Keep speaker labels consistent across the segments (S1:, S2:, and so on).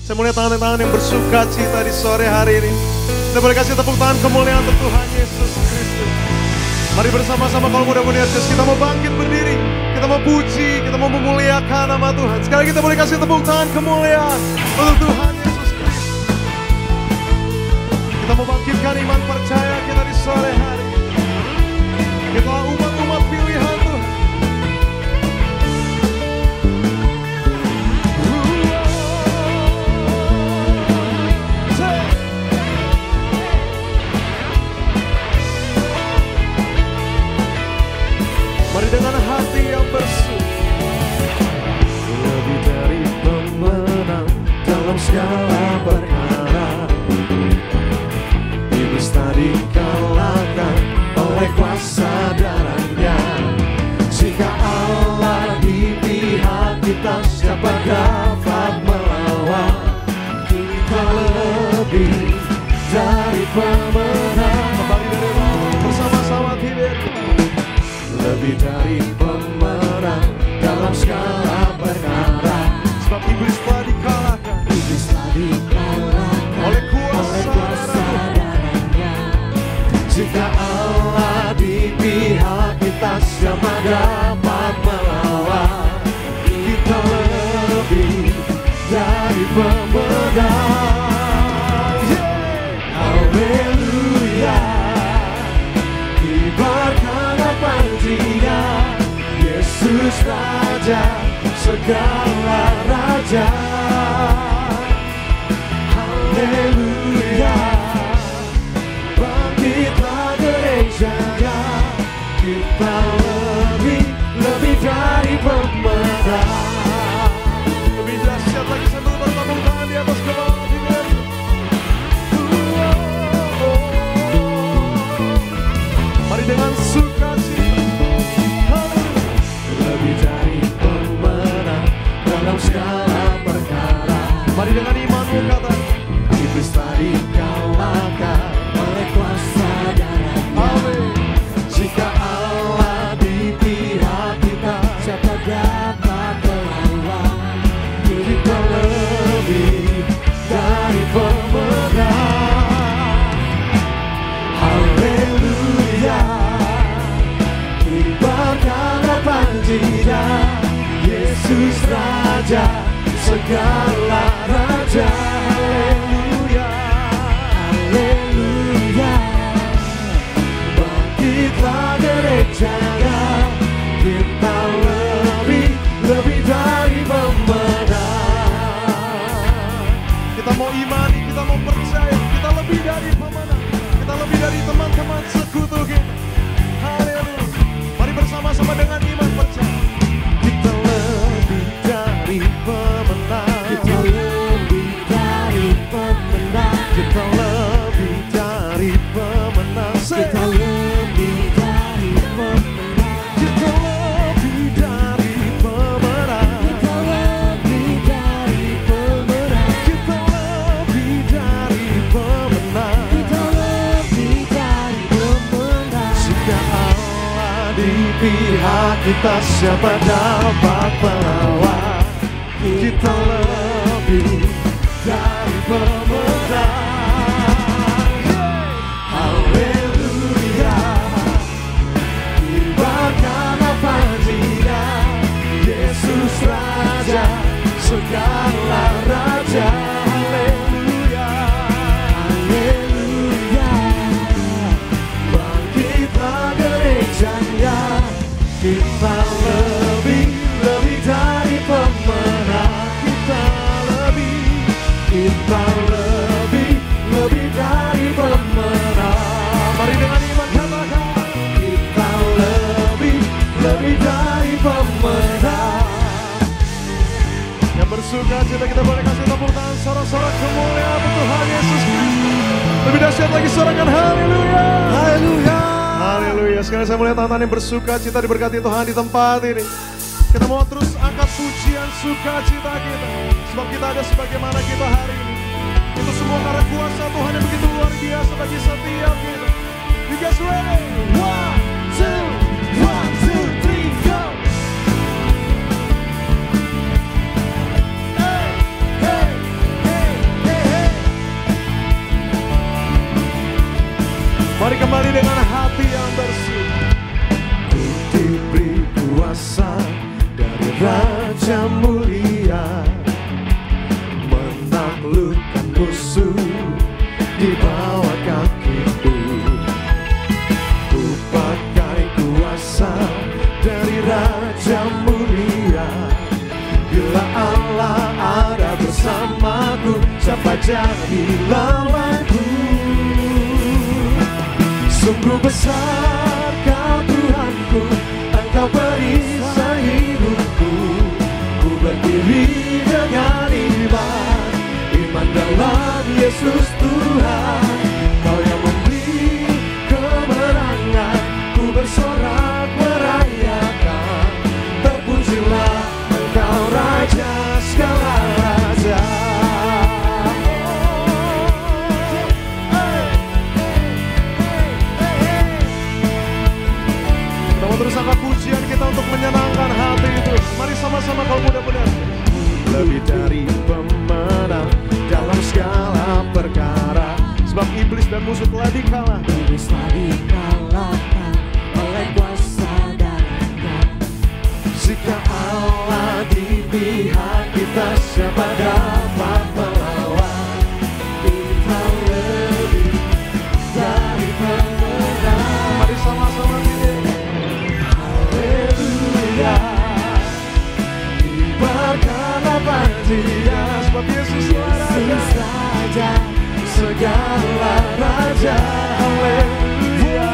S1: Saya melihat tangan-tangan yang bersuka cita di sore hari ini. Kita boleh kasih tepuk tangan kemuliaan untuk Tuhan Yesus Kristus. Mari bersama-sama kalau mudah-mudahan Yesus, kita mau bangkit berdiri. Kita mau puji, kita mau memuliakan nama Tuhan. Sekali lagi kita boleh kasih tepuk tangan kemuliaan untuk Tuhan Yesus Kristus. Kita mau bangkitkan iman percaya kita di sore hari. Kita umat-umat pilihan Tuhan. Mari dengan hati yang bersih.
S2: Lebih dari pemenang dalam segala perkara, iblis tadi kalahkan oleh kuasa darahnya. Jika Allah di pihak kita, siapa dapat melawan? Kita lebih dari pemenang.
S1: Kembali dari bawah bersama-sama tidur.
S2: Lebih dari pemenang dalam segala perkara,
S1: Sebab iblis telah dikalahkan
S2: iblis telah dikalahkan
S1: oleh kuasa
S2: darahnya. Jika Allah di pihak kita, siapa dapat melawan? Kita lebih dari pemenang. Haleluya, kibarkan panjinya, Yesus Raja segala raja. Haleluya, bangkitlah gerejanya, kita lebih dari pemenang.
S1: lebih dahsyat lagi sambil bertepuk tangan di atas kepala tidur. Mari dengan sukacita.
S2: Lebih dari pemenang dalam segala perkara.
S1: Mari dengan imanmu katakan,
S2: Iblis tadi kalahkan oleh kuasa darahnya.
S1: amin.
S2: Jika Allah di pihak kita, siapa dapat melawan? Kita lebih dari pemenang. Haleluya, kibarkan panjinya, Yesus Raja segala raja. Haleluya, haleluya, bangkitlah gerejanya, kita lebih dari pemenang.
S1: Kita mau imani, kita mau percaya, kita lebih dari pemenang. Kita lebih dari teman-teman sekutu kita. Haleluya. Mari bersama-sama dengan iman percaya.
S2: Kita lebih dari pemenang. Kita lebih dari pemenang. Kita lebih dari pemenang. Kita lebih dari pemenang. Kita lebih dari pemenang. Kita lebih dari pemenang. Kita lebih dari pemenang. Kita lebih dari pemenang. Jika Allah di pihak kita, siapa dapat melawan? Kita lebih dari pemenang. Haleluya, kibarkan panjinya, Yesus Raja segala raja. Haleluya, haleluya, bangkitlah gerejanya, kita lebih dari pemenang. Kita lebih dari pemenang.
S1: Mari dengan iman katakan,
S2: Kita lebih dari pemenang.
S1: yang bersuka cita kita boleh kasih tepuk tangan sorak-sorak kemuliaan untuk Tuhan Yesus Kristus. Lebih dahsyat lagi sorakan haleluya.
S2: Haleluya.
S1: Haleluya. Sekarang saya melihat tangan yang bersuka cita diberkati Tuhan di tempat ini. Kita mau terus angkat pujian sukacita kita. Sebab kita ada sebagaimana kita hari ini. Itu semua karena kuasa Tuhan yang begitu luar biasa bagi setiap kita. You guys ready?
S2: 1, 2, 3, go. Hey, hey, hey. taklukkan musuh di bawah kakiku. Ku pakai kuasa dari Raja Mulia. Bila Allah ada bersamaku, siapa jadi lawanku? Sungguh besar Kau Tuhanku, Engkau perisai hidupku. Ku berdiri dengan iman dalam Yesus Tuhan. Kau yang memberi kemenangan, ku bersorak merayakan. Terpujilah Engkau Raja segala raja.
S1: Kita mau terus angkat pujian kita untuk menyenangkan hati itu. Mari sama-sama kalau mudah-mudahan.
S2: Lebih dari pemenang dalam segala perkara,
S1: Sebab iblis dan musuh telah dikalah.
S2: iblis telah dikalahkan oleh kuasa darah. Jika Allah di pihak kita, siapa dapat melawan? Kita lebih dari pemenang.
S1: Mari sama-sama kita.
S2: Haleluya. Kibarkanlah Dia,
S1: Sebab Yesus
S2: Yesus Raja segala raja. Haleluya.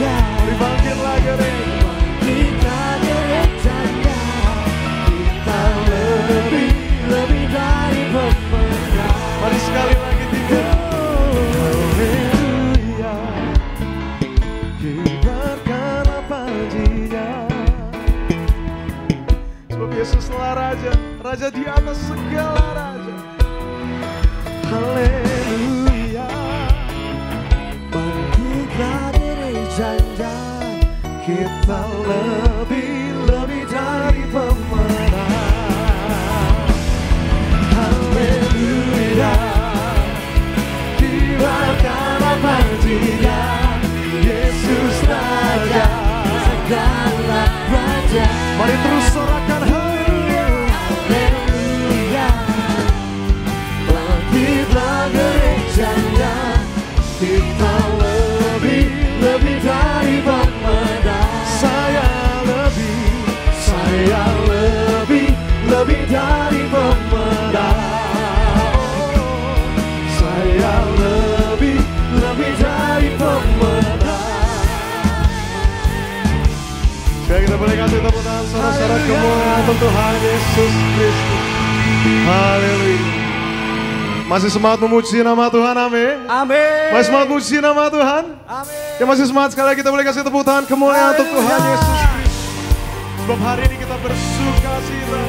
S1: Mari bangkit lagi nih.
S2: Kita gerejanya, kita lebih dari pemenang.
S1: Mari sekali lagi tiga.
S2: Haleluya. Kibarkanlah Dia.
S1: Sebab Yesus telah raja, raja di atas segala raja.
S2: Haleluya. Bangkitlah dari janda, kita lebih dari pemenang. Haleluya. Kibarkanlah Dia, Yesus Raja segala raja.
S1: Mari terus sorakan haleluya.
S2: Haleluya. Bangkitlah gerejanya, kita lebih dari pemenang. Saya lebih dari pemenang. Saya lebih dari pemenang.
S1: Sekali kita boleh kasih tepuk tangan sorak-sorak kemuliaan untuk Tuhan Yesus Kristus. Haleluya. Masih semangat memuji nama Tuhan, amin.
S2: Amin.
S1: Masih semangat memuji nama Tuhan.
S2: Amin.
S1: Ya masih semangat sekali lagi kita boleh kasih tepuk tangan kemuliaan untuk Tuhan Yesus Kristus. Sebab hari ini kita bersuka cita.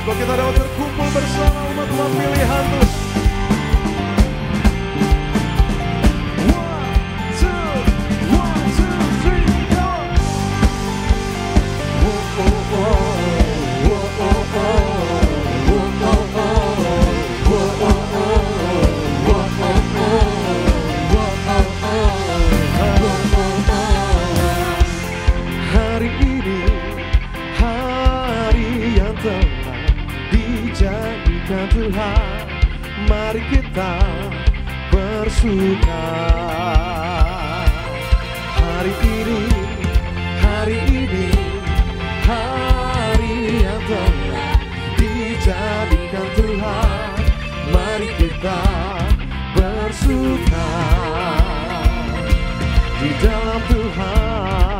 S1: Sebab kita dapat berkumpul bersama umat-umat pilihan Tuhan.
S2: Hari ini, hari yang telah dijadikan Tuhan, mari kita bersuka. Hari ini, hari yang telah dijadikan Tuhan, mari kita bersuka di dalam Tuhan,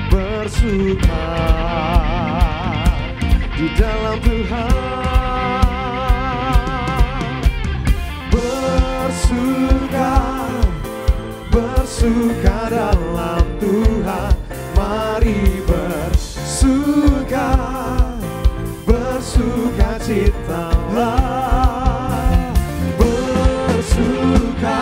S2: bersuka di dalam Tuhan, bersuka dalam Tuhan, mari bersuka citalah, bersuka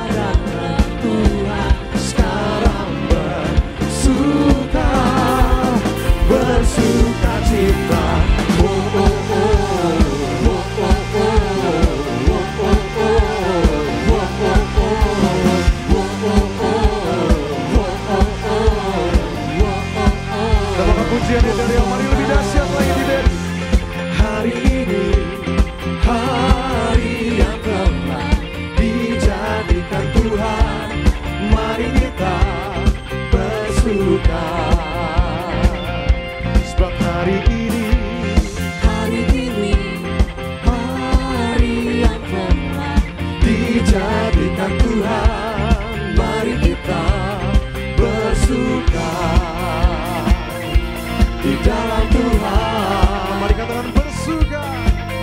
S2: dalam Tuhan, sekarang bersuka cita.
S1: pujiannya dari Allah. Mari lebih dahsyat lagi di Derry.
S2: Hari ini, hari yang telah dijadikan Tuhan, mari kita bersuka.
S1: Sebab hari ini,
S2: Hari yang telah dijadikan Tuhan, mari kita bersuka di dalam Tuhan.
S1: mari katakan bersuka.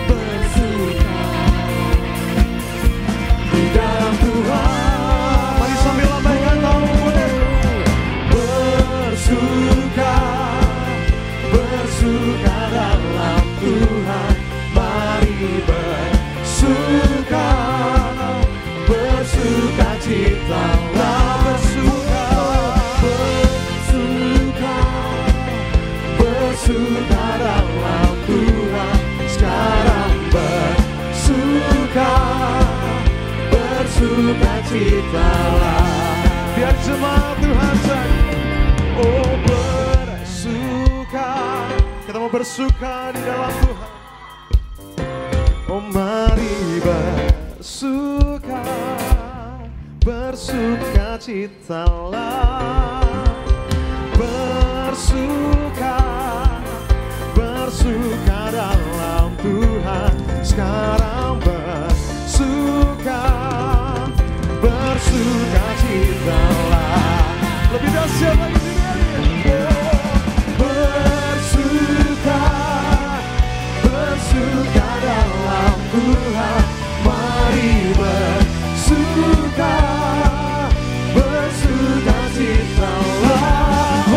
S2: Bersuka di dalam Tuhan.
S1: Mari sambil lambaikan tanganmu.
S2: Bersuka, bersuka dalam Tuhan. Mari bersuka, bersuka citalah. Bersuka, bersuka, bersuka dalam Tuhan. Sekarang bersuka, bersuka citalah.
S1: Biar jemaat Tuhan saja. Oh bersuka. Kita mau bersuka di dalam Tuhan. Oh mari bersuka. Bersuka citalah. Bersuka. Bersuka dalam Tuhan. Sekarang bersuka. Bersuka citalah. Lebih dahsyat lagi di
S2: Bersuka, bersuka dalam Tuhan. Mari bersuka, bersuka citalah.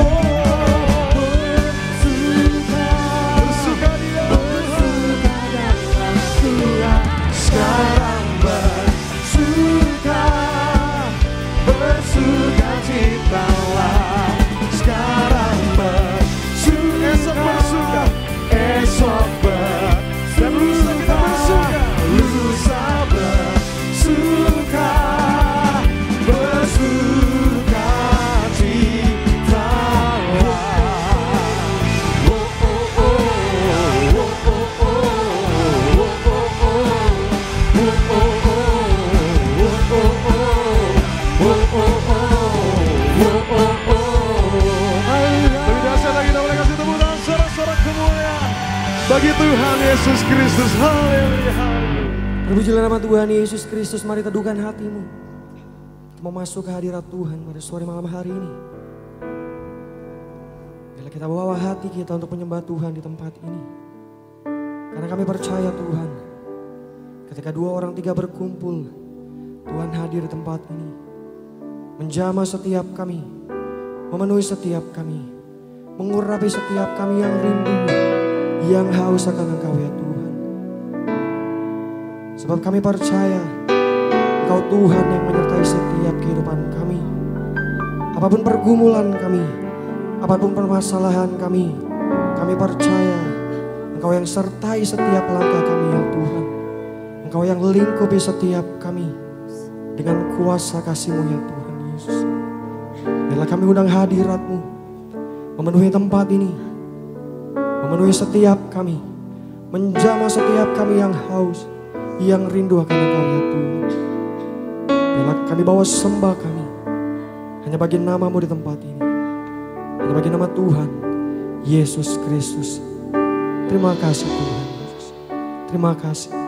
S2: Bersuka,
S1: bersuka di dalam
S2: bersuka dalam Tuhan. Sekarang bersuka, bersuka citalah. Sekarang bersuka, esok bersuka, lusa bersuka, bersuka citalah.
S1: Lebih dahsyat lagi, kita boleh kasih tepuk tangan sorak-sorak kemuliaan bagi Tuhan Yesus Kristus. Haleluya, haleluya.
S3: Terpujilah nama Tuhan Yesus Kristus. Mari teduhkan hatimu. Kita mau masuk ke hadirat Tuhan pada sore malam hari ini. Bila kita bawa hati kita untuk menyembah Tuhan di tempat ini. Karena kami percaya Tuhan, ketika 2 orang 3 berkumpul, Tuhan hadir di tempat ini. Menjamah setiap kami, memenuhi setiap kami, mengurapi setiap kami yang rindu, yang haus akan Engkau ya Tuhan. Sebab kami percaya Engkau Tuhan yang menyertai setiap kehidupan kami. Apapun pergumulan kami, apapun permasalahan kami percaya Engkau yang sertai setiap langkah kami ya Tuhan. Engkau yang lingkupi setiap kami dengan kuasa kasih-Mu ya Tuhan Yesus. Bila kami undang hadirat-Mu memenuhi tempat ini, memenuhi setiap kami, menjamah setiap kami yang haus, yang rindu akan Engkau ya Tuhan. Bila kami bawa sembah kami hanya bagi nama-Mu di tempat ini, hanya bagi nama Tuhan Yesus Kristus. Terima kasih Tuhan Yesus. Terima kasih.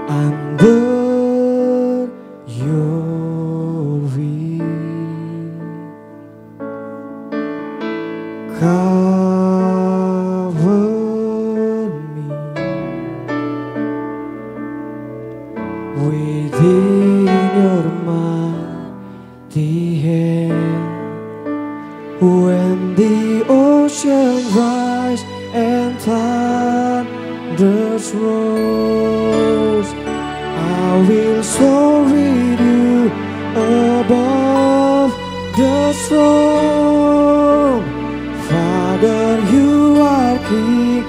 S3: Under your wing, cover me within your mighty hand. When the ocean rise and thunders rose, I will soar with you above the storm. Father, you are King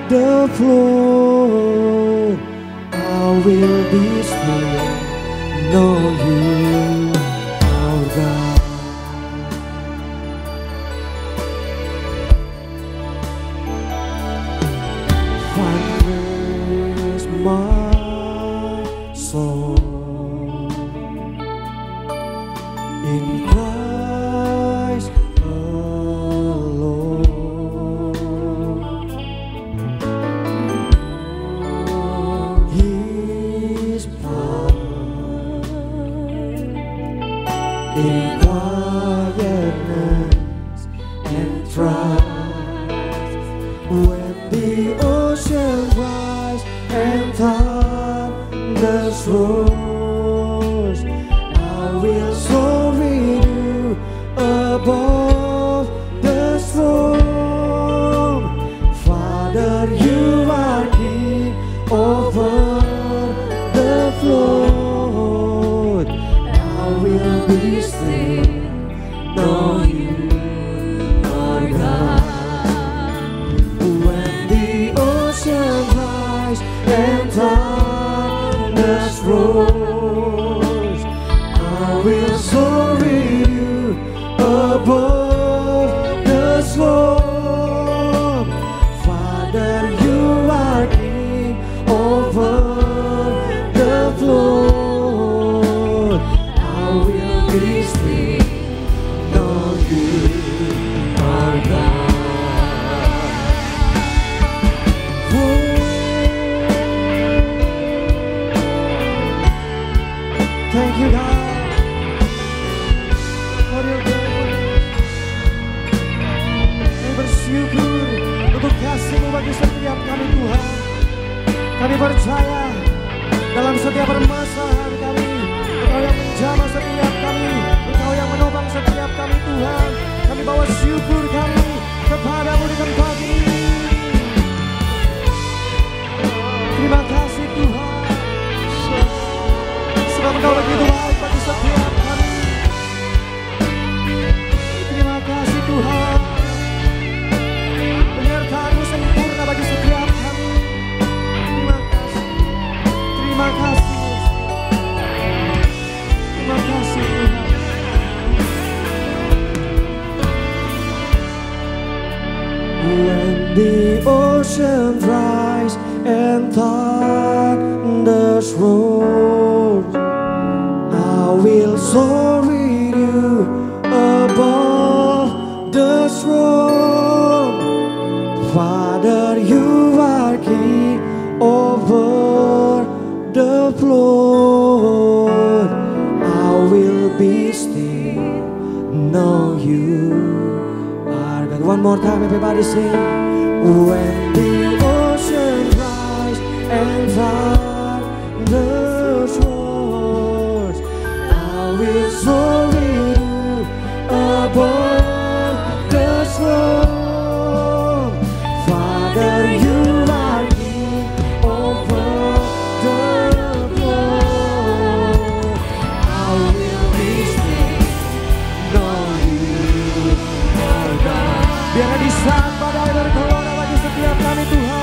S3: the floor. I will be still, know you, our God. Find my soul in Christ alone. His power in quietness and trust. When the ocean rise and thunders roars, I will soar with you above the storm. Father, you are king over the flood. I will be still, know you are God. When the ocean rise and thunders roars, I will soar with you above the storm. Father, you are king over the flood. I will be still, know you are God. Thank you, God, for your goodness. Kami bersyukur untuk kasih-Mu bagi setiap kami, Tuhan. Kami percaya dalam setiap permasalahan kami, Engkau yang menjamah setiap kami, Engkau yang menopang setiap kami, Tuhan. Kami bawa syukur kami kepada-Mu di tempat ini. Terima kasih, Tuhan, sebab Engkau begitu baik bagi setiap kami. Terima kasih, Tuhan, penyertaan-Mu sempurna bagi setiap kami. Terima kasih, terima kasih, terima kasih, Tuhan. When the ocean rise and thunders roar, I will soar with you above the storm. Father, you are king over the flood. I will be still, know you are God. One more time, everybody sing. When the ocean rise and thunders roars, I will soar with you above the storm. Father, you are king over the flood. I will be still, know you are God. Biarlah di saat badai bergelora bagi setiap kami, Tuhan,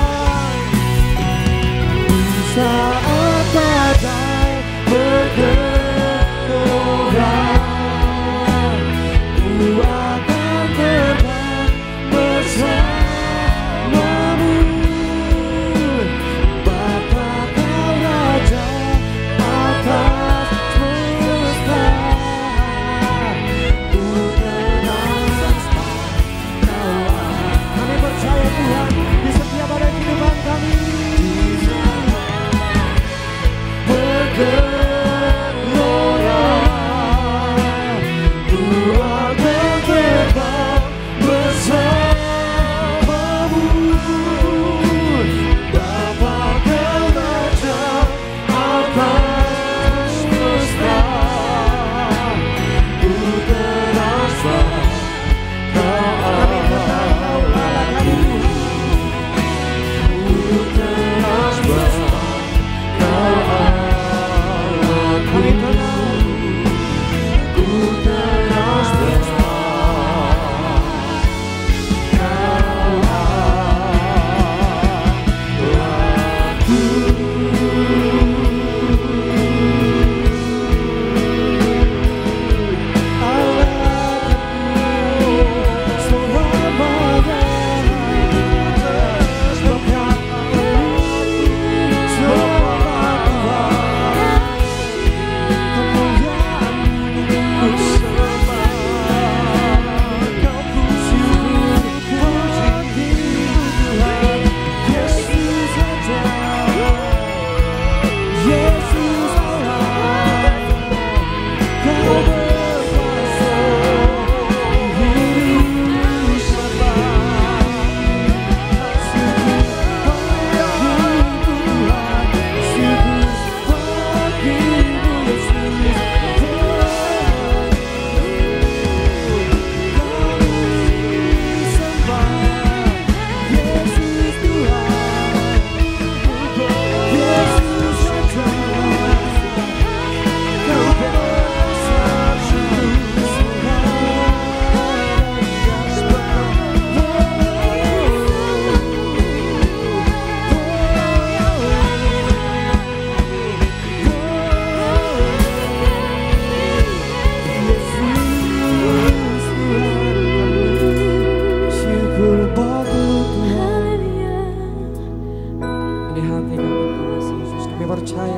S3: percaya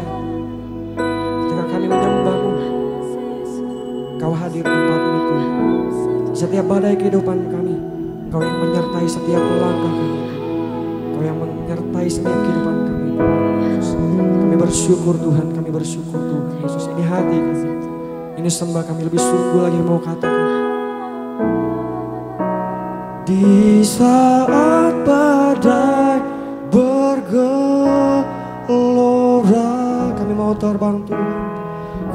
S3: ketika kami menyembah-Mu, Kau hadir di tempat ini Tuhan. Setiap badai kehidupan kami, Kau yang menyertai setiap langkah kami. Kau yang menyertai setiap kehidupan kami. Kami bersyukur Tuhan, kami bersyukur Tuhan Yesus. Ini hati kami, ini sembah kami, lebih sungguh lagi mau katakan. Di saat badai bergelora, kami mau terbang Tuhan.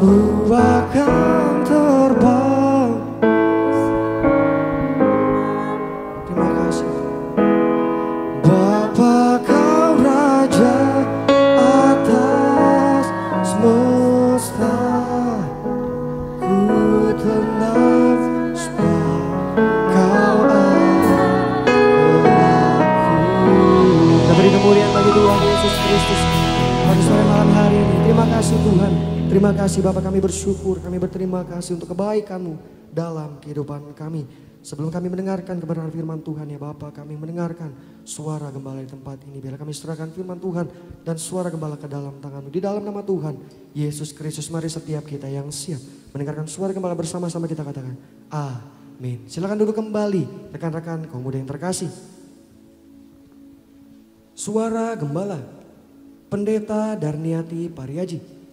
S3: Ku akan terbang. Terima kasih Bapa, Kau Raja atas semesta. Ku tenang sebab Kau aku. Kita beri kemuliaan bagi Tuhan Yesus Kristus pada sore malam hari ini. Terima kasih Tuhan. Terima kasih Bapa, kami bersyukur, kami berterima kasih untuk kebaikan-Mu dalam kehidupan kami. Sebelum kami mendengarkan kebenaran firman Tuhan ya Bapa, kami mendengarkan suara gembala di tempat ini. Biarlah kami serahkan firman Tuhan dan suara gembala ke dalam tangan-Mu. Di dalam nama Tuhan Yesus Kristus, mari setiap kita yang siap mendengarkan suara gembala bersama-sama kita katakan amin. Silakan duduk kembali rekan-rekan kaum muda yang terkasih. Suara gembala Pendeta Darniati Pariaji.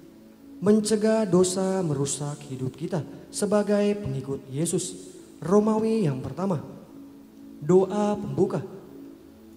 S3: Mencegah dosa merusak hidup kita sebagai pengikut Yesus. Romawi yang pertama. Doa pembuka.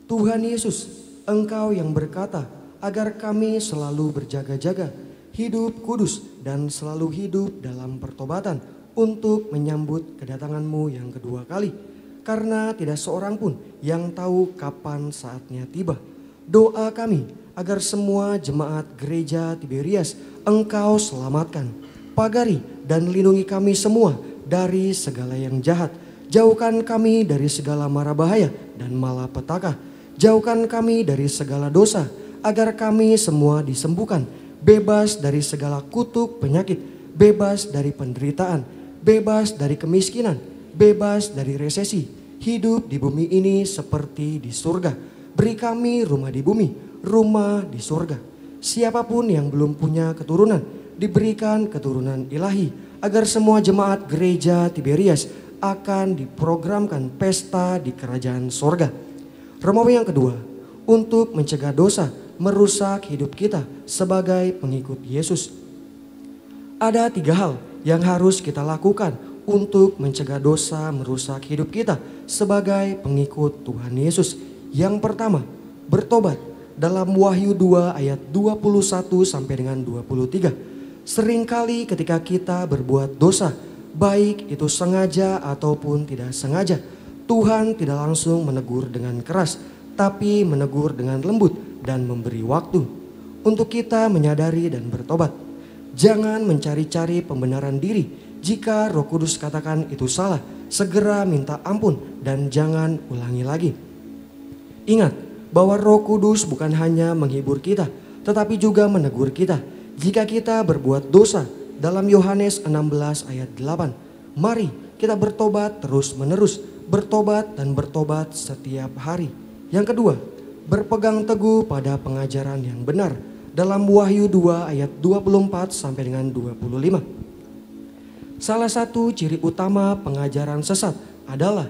S3: Tuhan Yesus, Engkau yang berkata agar kami selalu berjaga-jaga, hidup kudus dan selalu hidup dalam pertobatan untuk menyambut kedatangan-Mu yang kedua kali. Karena tidak seorang pun yang tahu kapan saatnya tiba. Doa kami agar semua jemaat gereja Tiberias Engkau selamatkan, pagari dan lindungi kami semua dari segala yang jahat. Jauhkan kami dari segala mara bahaya dan malapetaka. Jauhkan kami dari segala dosa, agar kami semua disembuhkan, bebas dari segala kutuk penyakit, bebas dari penderitaan, bebas dari kemiskinan, bebas dari resesi. Hidup di bumi ini seperti di surga. Beri kami rumah di bumi, rumah di surga. Siapapun yang belum punya keturunan, diberikan keturunan ilahi, agar semua jemaat gereja Tiberias akan diprogramkan pesta di kerajaan sorga. Romawi yang kedua, untuk mencegah dosa merusak hidup kita sebagai pengikut Yesus. Ada 3 hal yang harus kita lakukan untuk mencegah dosa merusak hidup kita sebagai pengikut Tuhan Yesus. Yang pertama, bertobat. Dalam Wahyu 2 ayat 21 sampai dengan 23. Seringkali ketika kita berbuat dosa, baik itu sengaja ataupun tidak sengaja, Tuhan tidak langsung menegur dengan keras, tapi menegur dengan lembut dan memberi waktu untuk kita menyadari dan bertobat. Jangan mencari-cari pembenaran diri. Jika Roh Kudus katakan itu salah, segera minta ampun dan jangan ulangi lagi. Ingat bahwa Roh Kudus bukan hanya menghibur kita, tetapi juga menegur kita jika kita berbuat dosa. Dalam Yohanes 16 ayat 8, mari kita bertobat terus menerus, bertobat dan bertobat setiap hari. Yang kedua, berpegang teguh pada pengajaran yang benar. Dalam Wahyu 2 ayat 24 sampai dengan 25. Salah satu ciri utama pengajaran sesat adalah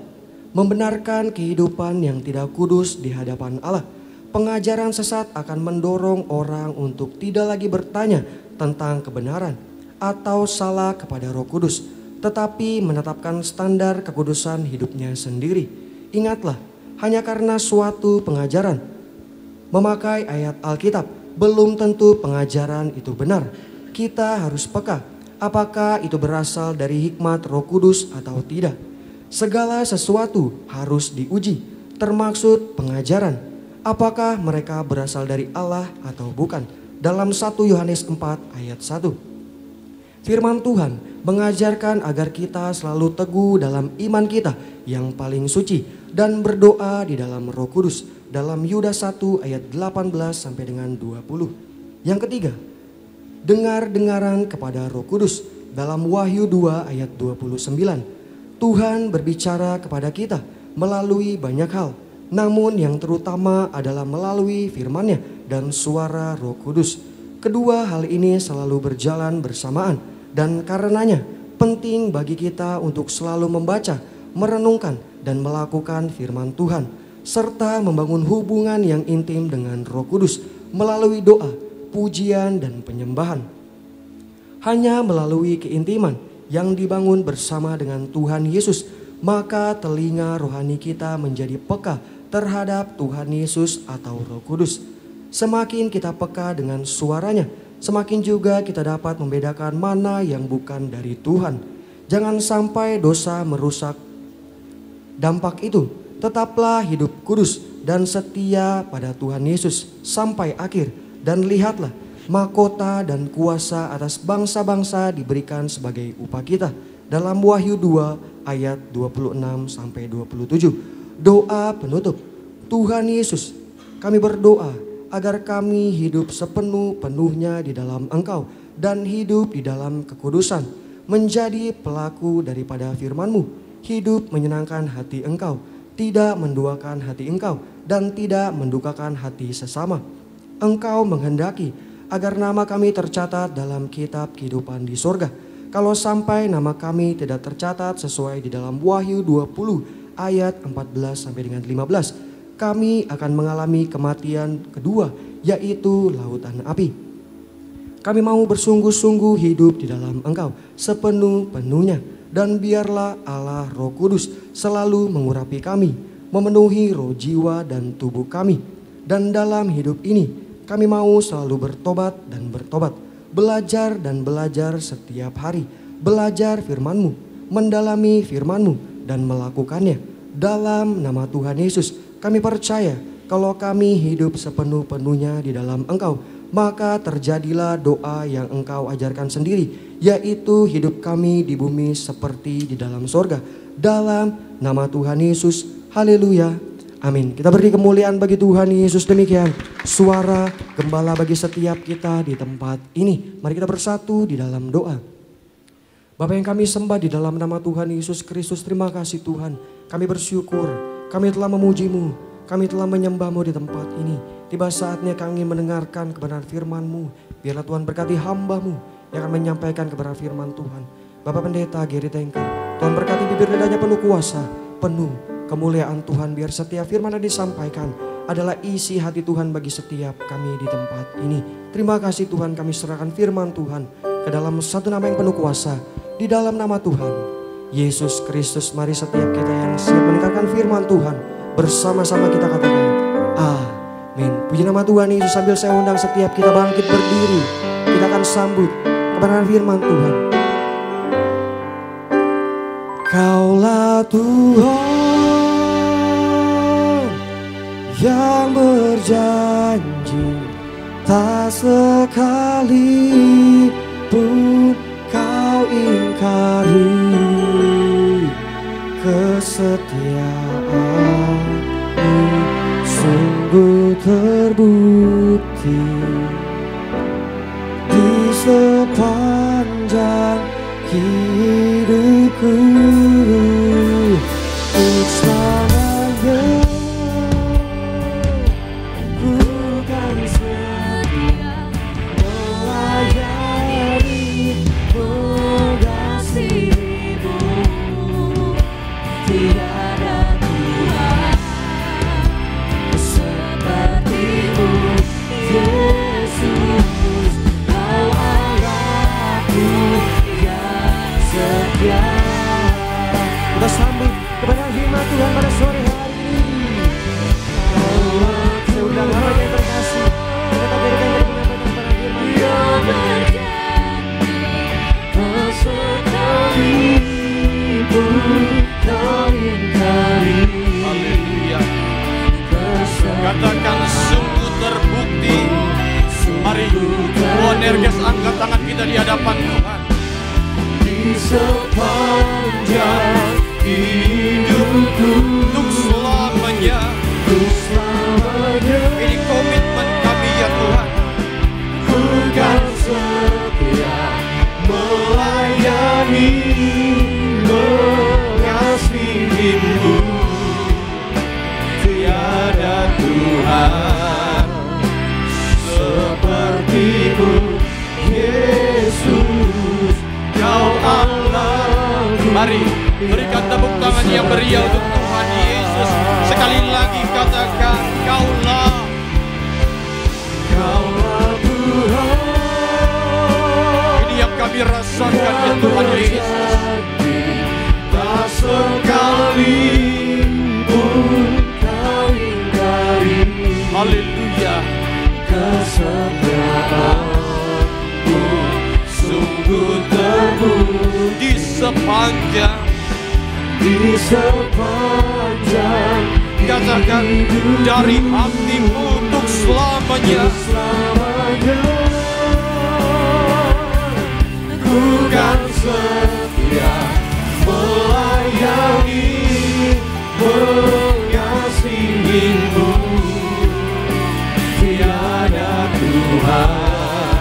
S3: membenarkan kehidupan yang tidak kudus di hadapan Allah. Pengajaran sesat akan mendorong orang untuk tidak lagi bertanya tentang kebenaran atau salah kepada Roh Kudus, tetapi menetapkan standar kekudusan hidupnya sendiri. Ingatlah, hanya karena suatu pengajaran memakai ayat Alkitab, belum tentu pengajaran itu benar. Kita harus peka, apakah itu berasal dari hikmat Roh Kudus atau tidak. Segala sesuatu harus diuji, termaksud pengajaran. Apakah mereka berasal dari Allah atau bukan? Dalam 1 Yohanes 4 ayat 1. Firman Tuhan mengajarkan agar kita selalu teguh dalam iman kita yang paling suci dan berdoa di dalam Roh Kudus. Dalam Yudas 1 ayat 18 sampai dengan 20. Yang ketiga, dengar-dengaran kepada Roh Kudus. Dalam Wahyu 2 ayat 29. Tuhan berbicara kepada kita melalui banyak hal, namun yang terutama adalah melalui firman-Nya dan suara Roh Kudus. Kedua hal ini selalu berjalan bersamaan dan karenanya penting bagi kita untuk selalu membaca, merenungkan dan melakukan firman Tuhan serta membangun hubungan yang intim dengan Roh Kudus melalui doa, pujian dan penyembahan. Hanya melalui keintiman yang dibangun bersama dengan Tuhan Yesus, maka telinga rohani kita menjadi peka terhadap Tuhan Yesus atau Roh Kudus. Semakin kita peka dengan suaranya, semakin juga kita dapat membedakan mana yang bukan dari Tuhan. Jangan sampai dosa merusak dampak itu. Tetaplah hidup kudus dan setia pada Tuhan Yesus sampai akhir. Dan lihatlah, mahkota dan kuasa atas bangsa-bangsa diberikan sebagai upah kita. Dalam Wahyu 2 ayat 26-27. Doa penutup. Tuhan Yesus, kami berdoa agar kami hidup sepenuh-penuhnya di dalam Engkau dan hidup di dalam kekudusan, menjadi pelaku daripada firman-Mu, hidup menyenangkan hati Engkau, tidak menduakan hati Engkau dan tidak mendukakan hati sesama. Engkau menghendaki agar nama kami tercatat dalam kitab kehidupan di sorga. Kalau sampai nama kami tidak tercatat sesuai di dalam Wahyu 20 ayat 14 sampai dengan 15, kami akan mengalami kematian kedua, yaitu lautan api. Kami mau bersungguh-sungguh hidup di dalam Engkau sepenuh-penuhnya, dan biarlah Allah Roh Kudus selalu mengurapi kami, memenuhi roh, jiwa dan tubuh kami. Dan dalam hidup ini kami mau selalu bertobat dan bertobat, belajar dan belajar setiap hari, belajar firman-Mu, mendalami firman-Mu dan melakukannya. Dalam nama Tuhan Yesus kami percaya kalau kami hidup sepenuh-penuhnya di dalam Engkau, maka terjadilah doa yang Engkau ajarkan sendiri, yaitu hidup kami di bumi seperti di dalam sorga. Dalam nama Tuhan Yesus, haleluya, amin. Kita beri kemuliaan bagi Tuhan Yesus. Demikian suara gembala bagi setiap kita di tempat ini. Mari kita bersatu di dalam doa. Bapa yang kami sembah di dalam nama Tuhan Yesus Kristus, terima kasih Tuhan. Kami bersyukur, kami telah memuji-Mu, kami telah menyembah-Mu di tempat ini. Tiba saatnya kami mendengarkan kebenaran firman-Mu. Biarlah Tuhan berkati hamba-Mu yang akan menyampaikan kebenaran firman Tuhan. Bapak Pendeta Gary Tengker, Tuhan berkati bibir lidahnya penuh kuasa, penuh kemuliaan Tuhan. Biar setiap firman yang disampaikan adalah isi hati Tuhan bagi setiap kami di tempat ini. Terima kasih Tuhan, kami serahkan firman Tuhan ke dalam satu nama yang penuh kuasa. Di dalam nama Tuhan Yesus Kristus, mari setiap kita yang siap mendengarkan firman Tuhan bersama-sama kita katakan amin. Puji nama Tuhan Yesus. Sambil saya undang setiap kita bangkit berdiri, kita akan sambut kebenaran firman Tuhan. Kaulah Tuhan yang berjanji, tak sekali pun kau ingkari kesetiaan-Mu, sungguh terbukti di sepanjang hidupku. Untuk selamanya ku kan setia melayani, mengasihi-Mu. Tiada Tuhan seperti-Mu, Yesus. Kau Allahku yang setia. Kita sambut kepada firman Tuhan pada sore hari ini. Saya undang hamba yang terkasih, kita berikan kepada firman Tuhan.
S1: Haleluya. Katakan sungguh terbukti. Mari Boanerges angkat tangan kita di hadapan Tuhan. Di sepanjang hidupku, untuk selamanya, ini komitmen kami ya Tuhan. Ku kan setia melayani, mengasihi-Mu. Tiada Tuhan seperti-Mu,
S4: Haleluya.
S2: Kesetiaanmu sungguh terbukti
S4: Di sepanjang katakan dari hatimu untuk selamanya.
S2: Ku kan setia melayani, mengasihimu. Tiada Tuhan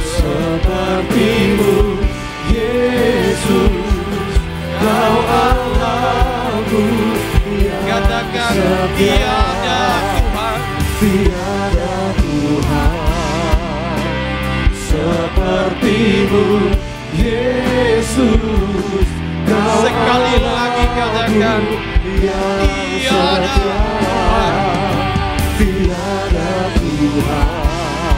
S2: sepertimu, Yesus, Kau Allahku.
S4: Katakan tiada Tuhan,
S2: Tiada Tuhan sepertimu, Yesus, Kau
S4: sekali lagi katakan tiada Tuhan.
S2: Tiada Tuhan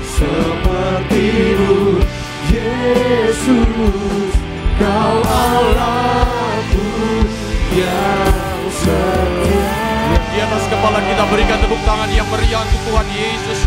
S2: sepertimu, Yesus, Kau Allahku yang setia.
S4: Di atas kepala kita berikan tepuk tangan yang meriah untuk Tuhan Yesus.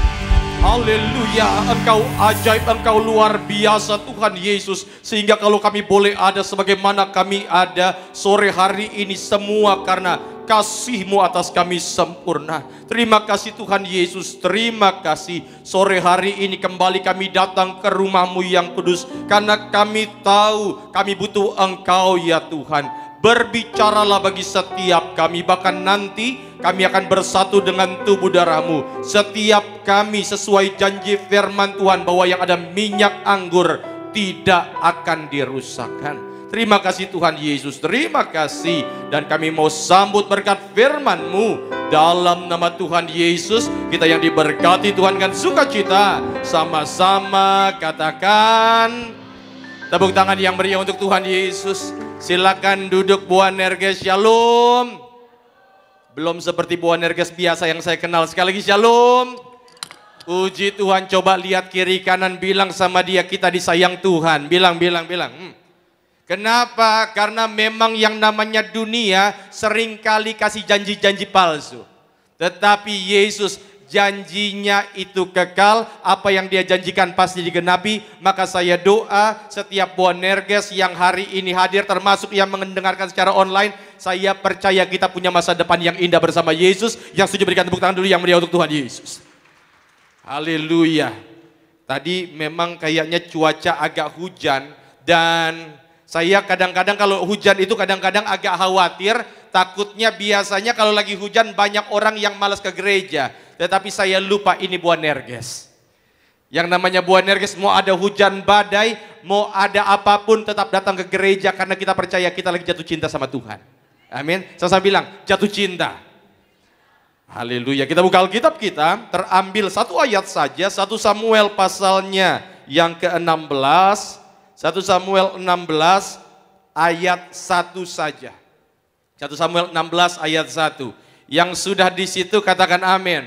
S4: Haleluya, Engkau ajaib, Engkau luar biasa Tuhan Yesus. Sehingga kalau kami boleh ada sebagaimana kami ada sore hari ini, semua karena kasih-Mu atas kami sempurna. Terima kasih Tuhan Yesus, terima kasih. Sore hari ini kembali kami datang ke rumah-Mu yang kudus. Karena kami tahu kami butuh Engkau ya Tuhan. Berbicaralah bagi setiap kami, bahkan nanti kami akan bersatu dengan tubuh darah-Mu. Setiap kami sesuai janji firman Tuhan bahwa yang ada minyak anggur tidak akan dirusakkan. Terima kasih Tuhan Yesus, terima kasih. Dan kami mau sambut berkat firman-Mu dalam nama Tuhan Yesus. Kita yang diberkati Tuhan kan sukacita. Sama-sama katakan tepuk tangan yang meriah untuk Tuhan Yesus. Silakan duduk Boanerges, shalom. Belum seperti Boanerges biasa yang saya kenal. Sekali lagi shalom. Puji Tuhan, coba lihat kiri kanan, bilang sama dia, kita disayang Tuhan. Bilang. Kenapa? Karena memang yang namanya dunia seringkali kasih janji-janji palsu. Tetapi Yesus janjinya itu kekal, apa yang dia janjikan pasti digenapi. Maka saya doa setiap Boanerges yang hari ini hadir, termasuk yang mendengarkan secara online, saya percaya kita punya masa depan yang indah bersama Yesus. Yang setuju berikan tepuk tangan dulu yang meriah untuk Tuhan Yesus. Haleluya. Tadi memang kayaknya cuaca agak hujan, dan saya kadang-kadang kalau hujan itu kadang-kadang agak khawatir. Takutnya biasanya kalau lagi hujan banyak orang yang malas ke gereja. Tetapi saya lupa ini Boanerges. Yang namanya Boanerges, mau ada hujan badai, mau ada apapun, tetap datang ke gereja karena kita percaya kita lagi jatuh cinta sama Tuhan. Amin. Saya bilang jatuh cinta. Haleluya. Kita buka Alkitab kita, terambil satu ayat saja, 1 Samuel pasalnya yang ke-16. 1 Samuel 16 ayat 1 saja. 1 Samuel 16 ayat 1. Yang sudah di situ katakan amin.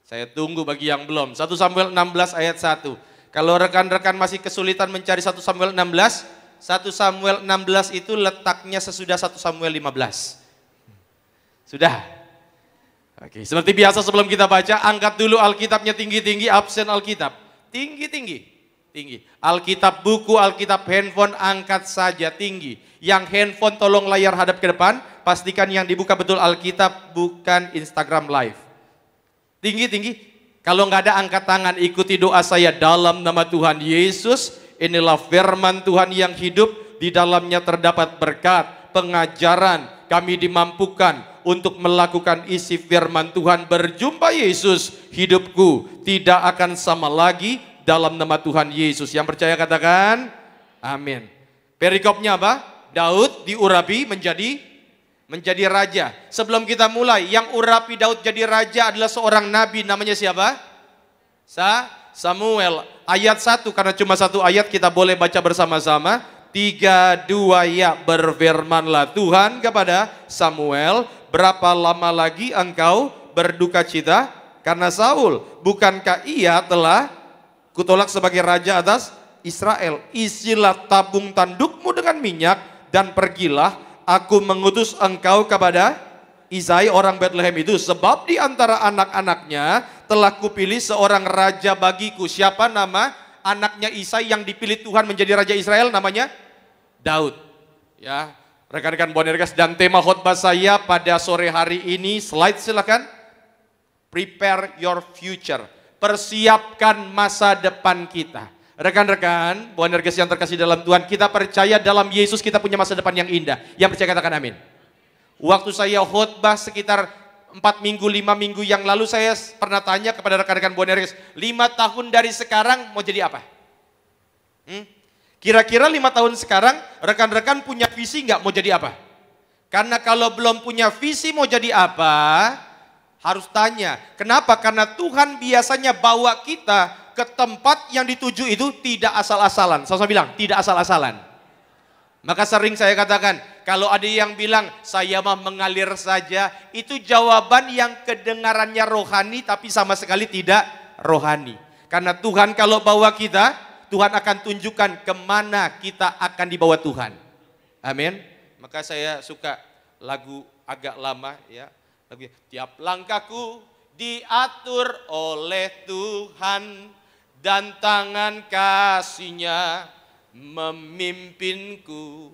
S4: Saya tunggu bagi yang belum. 1 Samuel 16 ayat 1. Kalau rekan-rekan masih kesulitan mencari 1 Samuel 16, 1 Samuel 16 itu letaknya sesudah 1 Samuel 15. Sudah? Oke, seperti biasa sebelum kita baca, angkat dulu Alkitabnya tinggi-tinggi, absen Alkitab. Tinggi-tinggi. Tinggi. Alkitab buku, Alkitab handphone, angkat saja tinggi. Yang handphone tolong layar hadap ke depan, pastikan yang dibuka betul Alkitab, bukan Instagram live. Tinggi-tinggi. Kalau nggak ada angkat tangan, ikuti doa saya dalam nama Tuhan Yesus. Inilah firman Tuhan yang hidup, di dalamnya terdapat berkat, pengajaran. Kami dimampukan untuk melakukan isi firman Tuhan. Berjumpa Yesus, hidupku tidak akan sama lagi. Dalam nama Tuhan Yesus. Yang percaya katakan amin. Perikopnya apa? Daud diurapi menjadi raja. Sebelum kita mulai, yang urapi Daud jadi raja adalah seorang nabi, namanya siapa? Samuel. Ayat 1, karena cuma satu ayat kita boleh baca bersama-sama. 3, 2, ya, berfirmanlah Tuhan kepada Samuel, berapa lama lagi engkau berduka cita karena Saul? Bukankah ia telah kutolak sebagai raja atas Israel? Isilah tabung tandukmu dengan minyak dan pergilah, aku mengutus engkau kepada Isai orang Bethlehem itu, sebab di antara anak-anaknya telah kupilih seorang raja bagiku. Siapa nama anaknya Isai yang dipilih Tuhan menjadi raja Israel? Namanya Daud. Ya, rekan-rekan Boanerges, dan tema khotbah saya pada sore hari ini, slide silakan. Prepare your future. Persiapkan masa depan kita. Rekan-rekan Boanerges yang terkasih dalam Tuhan, kita percaya dalam Yesus kita punya masa depan yang indah. Yang percaya katakan amin. Waktu saya khotbah sekitar 4 minggu, 5 minggu yang lalu, saya pernah tanya kepada rekan-rekan Boanerges, 5 tahun dari sekarang mau jadi apa? Kira-kira 5 tahun sekarang rekan-rekan punya visi nggak mau jadi apa? Karena kalau belum punya visi mau jadi apa, harus tanya. Kenapa? Karena Tuhan biasanya bawa kita ke tempat yang dituju itu tidak asal-asalan. Saya bilang, tidak asal-asalan. Maka sering saya katakan, kalau ada yang bilang, saya mah mengalir saja, itu jawaban yang kedengarannya rohani tapi sama sekali tidak rohani. Karena Tuhan kalau bawa kita, Tuhan akan tunjukkan kemana kita akan dibawa Tuhan. Amin. Maka saya suka lagu agak lama ya. Lagu, tiap langkahku diatur oleh Tuhan dan tangan kasih-Nya memimpinku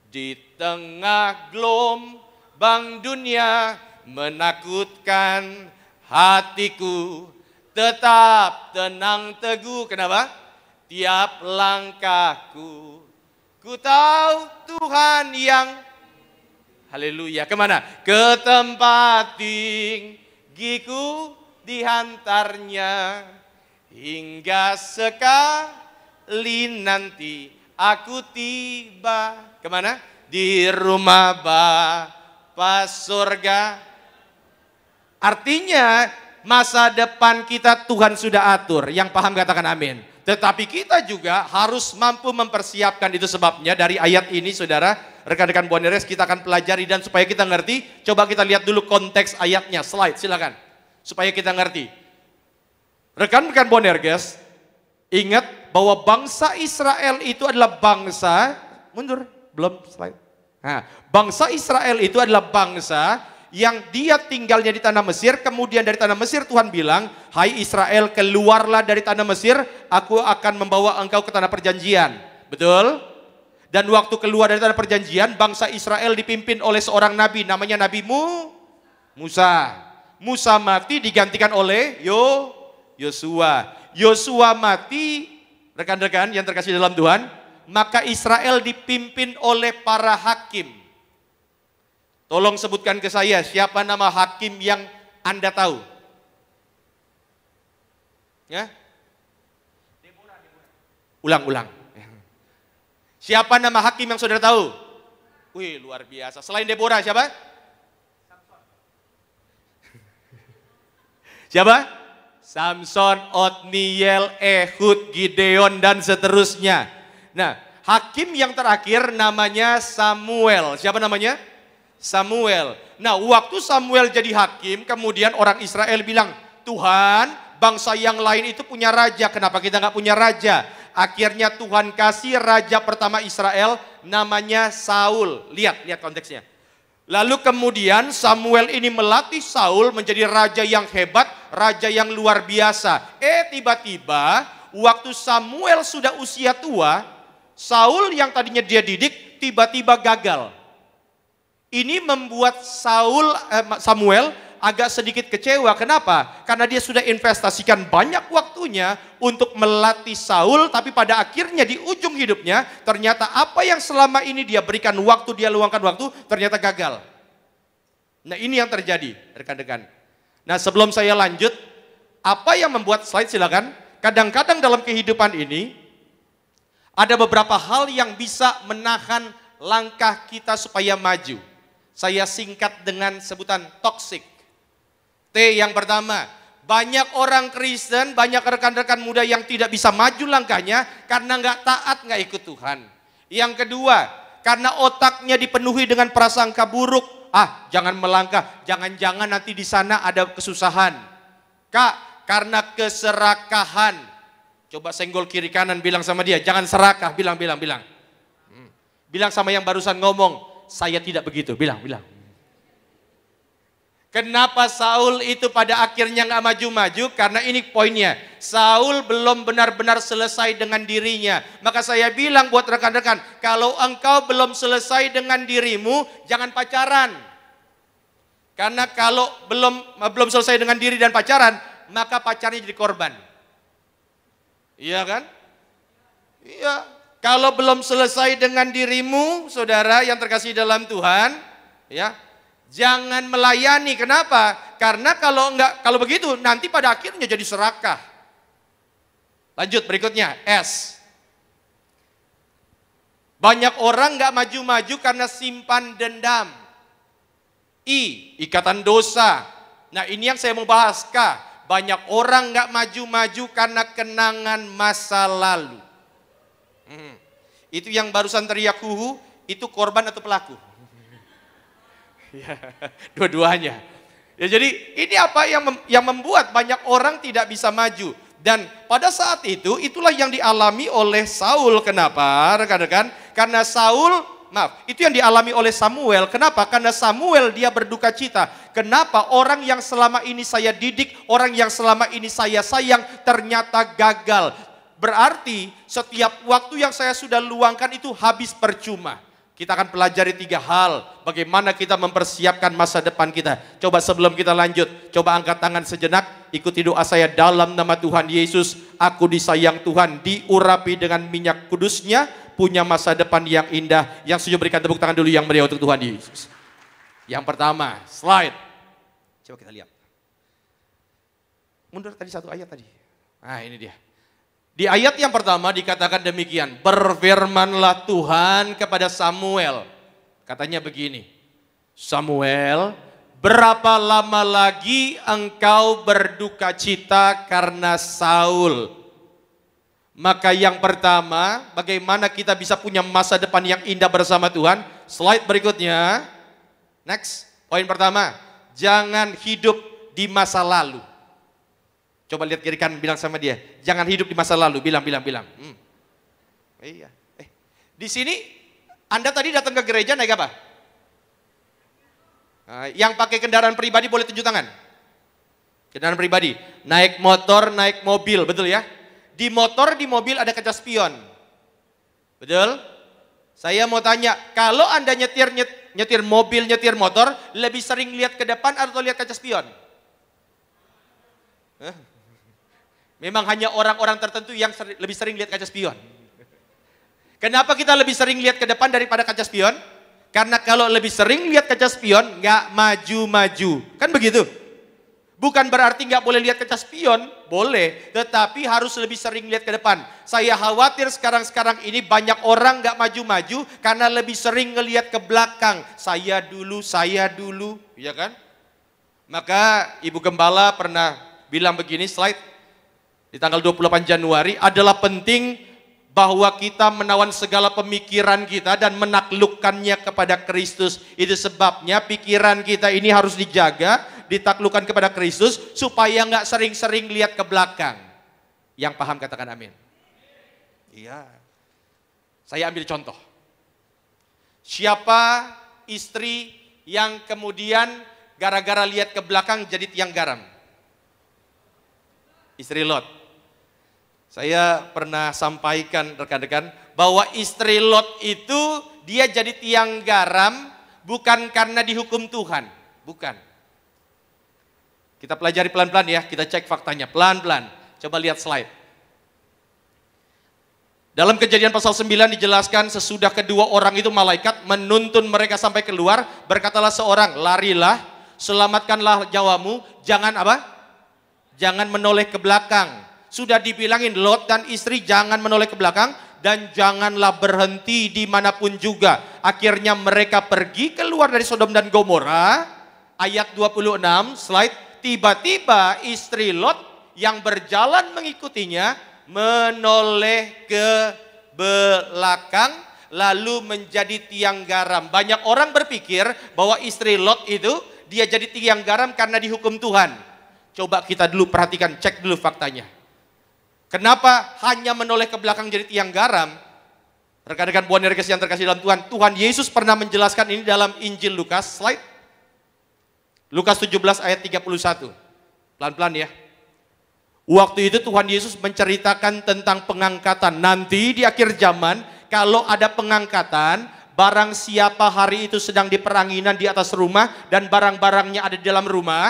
S4: di tengah gelombang dunia menakutkan hatiku, tetap tenang teguh. Kenapa? Tiap langkahku ku tahu Tuhan yang haleluya. Kemana? Ke tempat tinggiku dihantarnya, hingga sekali nanti aku tiba. Kemana? Di rumah Bapa surga. Artinya masa depan kita Tuhan sudah atur. Yang paham katakan amin. Tetapi kita juga harus mampu mempersiapkan. Itu sebabnya dari ayat ini saudara, rekan-rekan Boanerges, kita akan pelajari, dan supaya kita ngerti, coba kita lihat dulu konteks ayatnya. Slide silakan. Supaya kita ngerti. Rekan-rekan Boanerges, ingat bahwa bangsa Israel itu adalah bangsa, mundur, belum slide. Nah, bangsa Israel itu adalah bangsa yang dia tinggalnya di tanah Mesir, kemudian dari tanah Mesir Tuhan bilang, hai Israel, keluarlah dari tanah Mesir, aku akan membawa engkau ke tanah perjanjian. Betul? Dan waktu keluar dari tanah perjanjian, bangsa Israel dipimpin oleh seorang nabi, namanya Nabi Musa. Musa mati digantikan oleh Yosua. Yosua mati, rekan-rekan yang terkasih dalam Tuhan, maka Israel dipimpin oleh para hakim. Tolong sebutkan ke saya, siapa nama hakim yang Anda tahu? Ya? Ulang. Siapa nama hakim yang saudara tahu? Wih, luar biasa. Selain Deborah, siapa? Siapa? Samson, Otniel, Ehud, Gideon, dan seterusnya. Nah, hakim yang terakhir namanya Samuel. Siapa namanya? Samuel. Nah, waktu Samuel jadi hakim, kemudian orang Israel bilang, Tuhan, bangsa yang lain itu punya raja, kenapa kita nggak punya raja? Akhirnya Tuhan kasih raja pertama Israel, namanya Saul. Lihat konteksnya. Lalu kemudian Samuel ini melatih Saul menjadi raja yang hebat, raja yang luar biasa. Tiba-tiba waktu Samuel sudah usia tua, Saul yang tadinya dia didik, tiba-tiba gagal. Ini membuat Samuel agak sedikit kecewa. Kenapa? Karena dia sudah investasikan banyak waktunya untuk melatih Saul, tapi pada akhirnya di ujung hidupnya ternyata apa yang selama ini dia berikan waktu, dia luangkan waktu, ternyata gagal. Nah, ini yang terjadi, rekan-rekan. Nah, sebelum saya lanjut, apa yang membuat slide silakan. Kadang-kadang dalam kehidupan ini ada beberapa hal yang bisa menahan langkah kita supaya maju. Saya singkat dengan sebutan toxic. T yang pertama, banyak orang Kristen, banyak rekan-rekan muda yang tidak bisa maju langkahnya karena nggak taat, nggak ikut Tuhan. Yang kedua, karena otaknya dipenuhi dengan prasangka buruk. Jangan melangkah, jangan-jangan nanti di sana ada kesusahan. Kak, karena keserakahan. Coba senggol kiri kanan, bilang sama dia, jangan serakah, bilang. Bilang sama yang barusan ngomong, saya tidak begitu, bilang. Kenapa Saul itu pada akhirnya nggak maju-maju? Karena ini poinnya. Saul belum benar-benar selesai dengan dirinya. Maka saya bilang buat rekan-rekan, kalau engkau belum selesai dengan dirimu, jangan pacaran. Karena kalau belum selesai dengan diri dan pacaran, maka pacarnya jadi korban. Iya kan? Iya. Kalau belum selesai dengan dirimu, saudara yang terkasih dalam Tuhan, ya. Jangan melayani. Kenapa? Karena kalau begitu nanti pada akhirnya jadi serakah. Lanjut berikutnya, S. Banyak orang nggak maju-maju karena simpan dendam. I. Ikatan dosa. Nah ini yang saya mau bahas. K. Banyak orang nggak maju-maju karena kenangan masa lalu. Itu yang barusan teriak huhu, itu korban atau pelaku? Ya, dua-duanya. Ya, jadi ini apa yang membuat banyak orang tidak bisa maju. Dan pada saat itu, itulah yang dialami oleh Saul. Kenapa rekan-rekan? Karena itu yang dialami oleh Samuel. Kenapa? Karena Samuel dia berduka cita. Kenapa orang yang selama ini saya didik, orang yang selama ini saya sayang ternyata gagal. Berarti setiap waktu yang saya sudah luangkan itu habis percuma. Kita akan pelajari 3 hal, bagaimana kita mempersiapkan masa depan kita. Coba sebelum kita lanjut, coba angkat tangan sejenak, ikuti doa saya dalam nama Tuhan Yesus. Aku disayang Tuhan, diurapi dengan minyak kudus-Nya, punya masa depan yang indah. Yang setuju berikan tepuk tangan dulu yang meriah untuk Tuhan Yesus. Yang pertama, slide. Coba kita lihat. Mundur tadi satu ayat tadi. Nah ini dia. Di ayat yang pertama dikatakan demikian, berfirmanlah Tuhan kepada Samuel. Katanya begini, Samuel, berapa lama lagi engkau berduka cita karena Saul? Maka yang pertama, bagaimana kita bisa punya masa depan yang indah bersama Tuhan? Slide berikutnya, next, poin pertama, jangan hidup di masa lalu. Coba lihat kiri kanan, bilang sama dia, jangan hidup di masa lalu, bilang. Iya. Di sini Anda tadi datang ke gereja naik apa? Yang pakai kendaraan pribadi boleh tunjuk tangan. Kendaraan pribadi, naik motor, naik mobil, betul ya? Di motor, di mobil ada kaca spion. Betul? Saya mau tanya, kalau Anda nyetir mobil, nyetir motor, lebih sering lihat ke depan atau lihat kaca spion? Memang hanya orang-orang tertentu yang lebih sering lihat kaca spion. Kenapa kita lebih sering lihat ke depan daripada kaca spion? Karena kalau lebih sering lihat kaca spion, nggak maju-maju. Kan begitu? Bukan berarti nggak boleh lihat kaca spion, boleh. Tetapi harus lebih sering lihat ke depan. Saya khawatir sekarang ini banyak orang nggak maju-maju karena lebih sering ngelihat ke belakang. Saya dulu, ya kan? Maka Ibu Gembala pernah bilang begini, slide. Di tanggal 28 Januari adalah penting bahwa kita menawan segala pemikiran kita dan menaklukkannya kepada Kristus. Itu sebabnya pikiran kita ini harus dijaga, ditaklukkan kepada Kristus supaya nggak sering-sering lihat ke belakang. Yang paham katakan amin. Iya. Saya ambil contoh. Siapa istri yang kemudian gara-gara lihat ke belakang jadi tiang garam? Istri Lot. Saya pernah sampaikan rekan-rekan bahwa istri Lot itu dia jadi tiang garam bukan karena dihukum Tuhan, bukan. Kita pelajari pelan-pelan ya, kita cek faktanya pelan-pelan. Coba lihat slide. Dalam Kejadian pasal 9 dijelaskan sesudah kedua orang itu malaikat menuntun mereka sampai keluar, berkatalah seorang, larilah, selamatkanlah nyawamu, jangan apa? Jangan menoleh ke belakang. Sudah dibilangin Lot dan istri jangan menoleh ke belakang dan janganlah berhenti dimanapun juga. Akhirnya mereka pergi keluar dari Sodom dan Gomora. Ayat 26 slide. Tiba-tiba istri Lot yang berjalan mengikutinya menoleh ke belakang lalu menjadi tiang garam. Banyak orang berpikir bahwa istri Lot itu dia jadi tiang garam karena dihukum Tuhan. Coba kita dulu perhatikan, cek dulu faktanya. Kenapa hanya menoleh ke belakang jadi tiang garam? Rekan-rekan Buan Yesus yang terkasih dalam Tuhan, Tuhan Yesus pernah menjelaskan ini dalam Injil Lukas, slide. Lukas 17 ayat 31. Pelan-pelan ya. Waktu itu Tuhan Yesus menceritakan tentang pengangkatan. Nanti di akhir zaman kalau ada pengangkatan, barang siapa hari itu sedang di peranginan di atas rumah dan barang-barangnya ada di dalam rumah,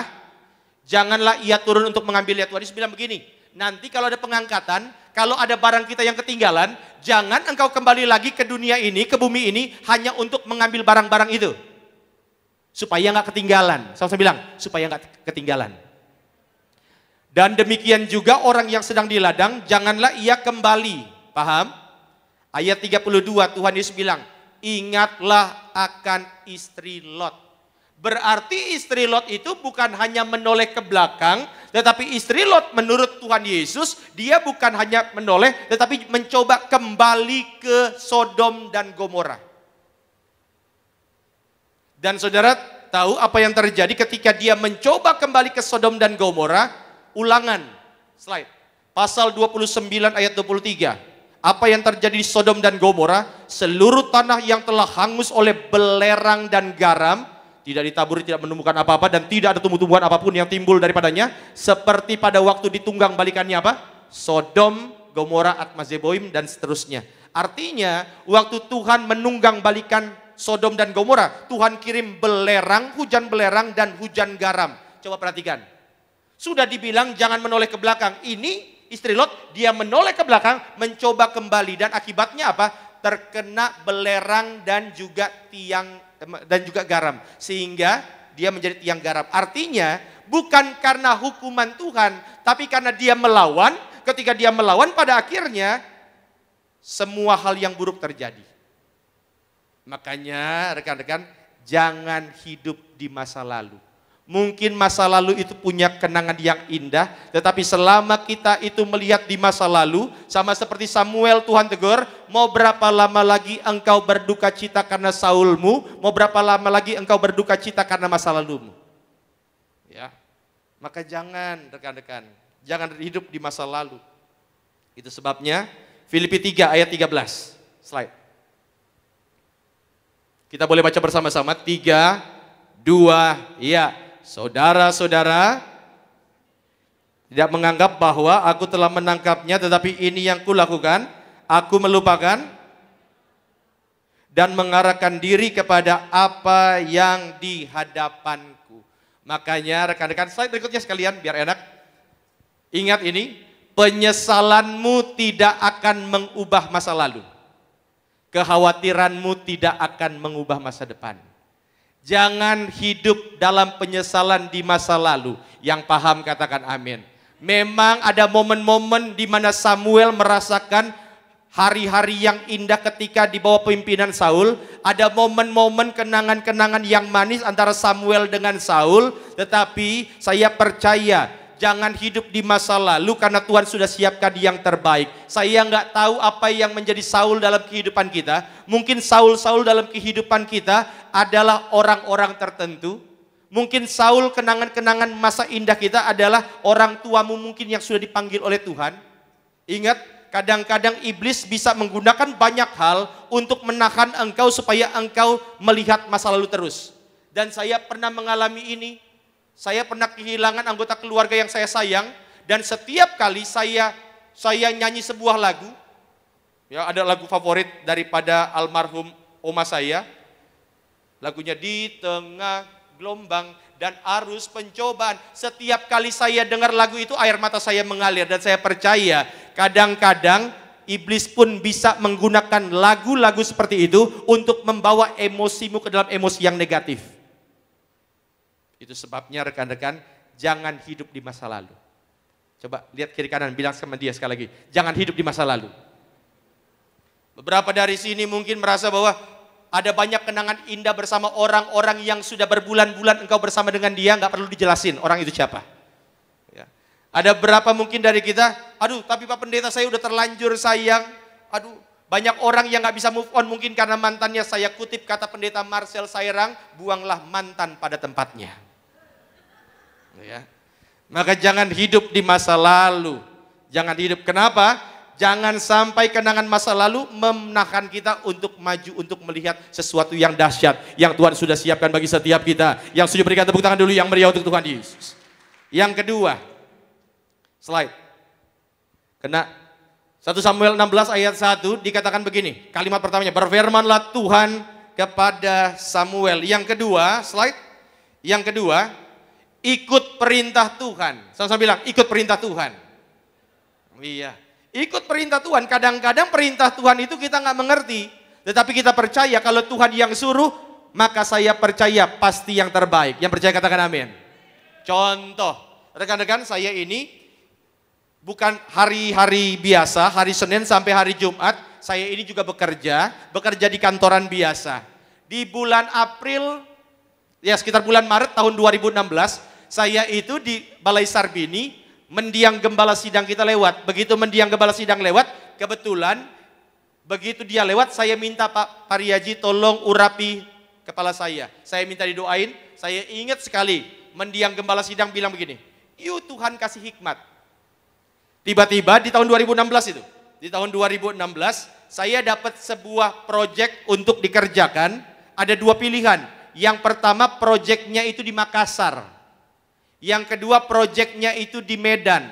S4: janganlah ia turun untuk mengambilnya. Tuhan Yesus bilang begini, nanti kalau ada pengangkatan, kalau ada barang kita yang ketinggalan, jangan engkau kembali lagi ke dunia ini, ke bumi ini, hanya untuk mengambil barang-barang itu. Supaya nggak ketinggalan. Saya bilang, supaya nggak ketinggalan. Dan demikian juga orang yang sedang di ladang, janganlah ia kembali. Paham? Ayat 32 Tuhan Yesus bilang, ingatlah akan istri Lot. Berarti istri Lot itu bukan hanya menoleh ke belakang, tetapi istri Lot menurut Tuhan Yesus, dia bukan hanya menoleh, tetapi mencoba kembali ke Sodom dan Gomora. Dan saudara tahu apa yang terjadi ketika dia mencoba kembali ke Sodom dan Gomora? Ulangan, slide, pasal 29 ayat 23. Apa yang terjadi di Sodom dan Gomora? Seluruh tanah yang telah hangus oleh belerang dan garam, tidak ditaburi, tidak menumbuhkan apa-apa, dan tidak ada tumbuh-tumbuhan apapun yang timbul daripadanya, seperti pada waktu ditunggang balikannya apa? Sodom, Gomora, Atma Zeboim, dan seterusnya. Artinya, waktu Tuhan menunggang balikan Sodom dan Gomora, Tuhan kirim belerang, hujan belerang, dan hujan garam. Coba perhatikan. Sudah dibilang jangan menoleh ke belakang. Ini istri Lot, dia menoleh ke belakang, mencoba kembali, dan akibatnya apa? Terkena belerang dan juga garam, sehingga dia menjadi tiang garam. Artinya bukan karena hukuman Tuhan, tapi karena dia melawan. Ketika dia melawan, pada akhirnya semua hal yang buruk terjadi. Makanya rekan-rekan, jangan hidup di masa lalu. Mungkin masa lalu itu punya kenangan yang indah, tetapi selama kita itu melihat di masa lalu, sama seperti Samuel, Tuhan tegur, mau berapa lama lagi engkau berduka cita karena Saulmu, mau berapa lama lagi engkau berduka cita karena masa lalumu. Ya, maka jangan rekan-rekan, jangan hidup di masa lalu. Itu sebabnya Filipi 3 ayat 13, slide. Kita boleh baca bersama-sama, 3, 2, ya. Saudara-saudara, tidak menganggap bahwa aku telah menangkapnya, tetapi ini yang kulakukan, aku melupakan dan mengarahkan diri kepada apa yang di hadapanku. Makanya rekan-rekan, slide berikutnya sekalian biar enak. Ingat ini, penyesalanmu tidak akan mengubah masa lalu. Kekhawatiranmu tidak akan mengubah masa depan. Jangan hidup dalam penyesalan di masa lalu. Yang paham katakan amin. Memang ada momen-momen di mana Samuel merasakan hari-hari yang indah ketika di bawah pimpinan Saul. Ada momen-momen kenangan-kenangan yang manis antara Samuel dengan Saul. Tetapi saya percaya jangan hidup di masa lalu karena Tuhan sudah siapkan yang terbaik. Saya nggak tahu apa yang menjadi Saul dalam kehidupan kita. Mungkin Saul-Saul dalam kehidupan kita adalah orang-orang tertentu. Mungkin Saul kenangan-kenangan masa indah kita adalah orang tuamu mungkin yang sudah dipanggil oleh Tuhan. Ingat, kadang-kadang iblis bisa menggunakan banyak hal untuk menahan engkau supaya engkau melihat masa lalu terus. Dan saya pernah mengalami ini. Saya pernah kehilangan anggota keluarga yang saya sayang, dan setiap kali saya nyanyi sebuah lagu, ya ada lagu favorit daripada almarhum oma saya, lagunya Di Tengah Gelombang dan Arus Pencobaan. Setiap kali saya dengar lagu itu, air mata saya mengalir, dan saya percaya kadang-kadang iblis pun bisa menggunakan lagu-lagu seperti itu untuk membawa emosimu ke dalam emosi yang negatif. Itu sebabnya rekan-rekan, jangan hidup di masa lalu. Coba lihat kiri kanan, bilang sama dia sekali lagi, jangan hidup di masa lalu. Beberapa dari sini mungkin merasa bahwa ada banyak kenangan indah bersama orang-orang yang sudah berbulan-bulan engkau bersama dengan dia, nggak perlu dijelasin orang itu siapa. Ya. Ada berapa mungkin dari kita, aduh tapi Pak Pendeta saya udah terlanjur sayang, aduh banyak orang yang nggak bisa move on mungkin karena mantannya. Saya kutip kata Pendeta Marcel Sairang, buanglah mantan pada tempatnya. Ya. Maka jangan hidup di masa lalu. Jangan hidup. Kenapa? Jangan sampai kenangan masa lalu menahan kita untuk maju, untuk melihat sesuatu yang dahsyat yang Tuhan sudah siapkan bagi setiap kita. Yang setuju berikan tepuk tangan dulu yang meriah untuk Tuhan Yesus. Yang kedua, slide. Kena 1 Samuel 16 ayat 1 dikatakan begini. Kalimat pertamanya, berfirmanlah Tuhan kepada Samuel. Yang kedua, slide. Yang kedua, ikut perintah Tuhan. Sama-sama bilang, ikut perintah Tuhan. Iya. Ikut perintah Tuhan, kadang-kadang perintah Tuhan itu kita nggak mengerti. Tetapi kita percaya kalau Tuhan yang suruh, maka saya percaya pasti yang terbaik. Yang percaya katakan amin. Contoh, rekan-rekan saya ini bukan hari-hari biasa, hari Senin sampai hari Jumat, saya ini juga bekerja di kantoran biasa. Di bulan April, ya sekitar bulan Maret tahun 2016, saya itu di Balai Sarbini, mendiang gembala sidang kita lewat. Begitu mendiang gembala sidang lewat, kebetulan begitu dia lewat, saya minta Pak Pariaji tolong urapi kepala saya. Saya minta didoain, saya ingat sekali mendiang gembala sidang bilang begini, "Yuk Tuhan kasih hikmat." Tiba-tiba di tahun 2016 itu, di tahun 2016 saya dapat sebuah proyek untuk dikerjakan. Ada dua pilihan. Yang pertama proyeknya itu di Makassar. Yang kedua proyeknya itu di Medan.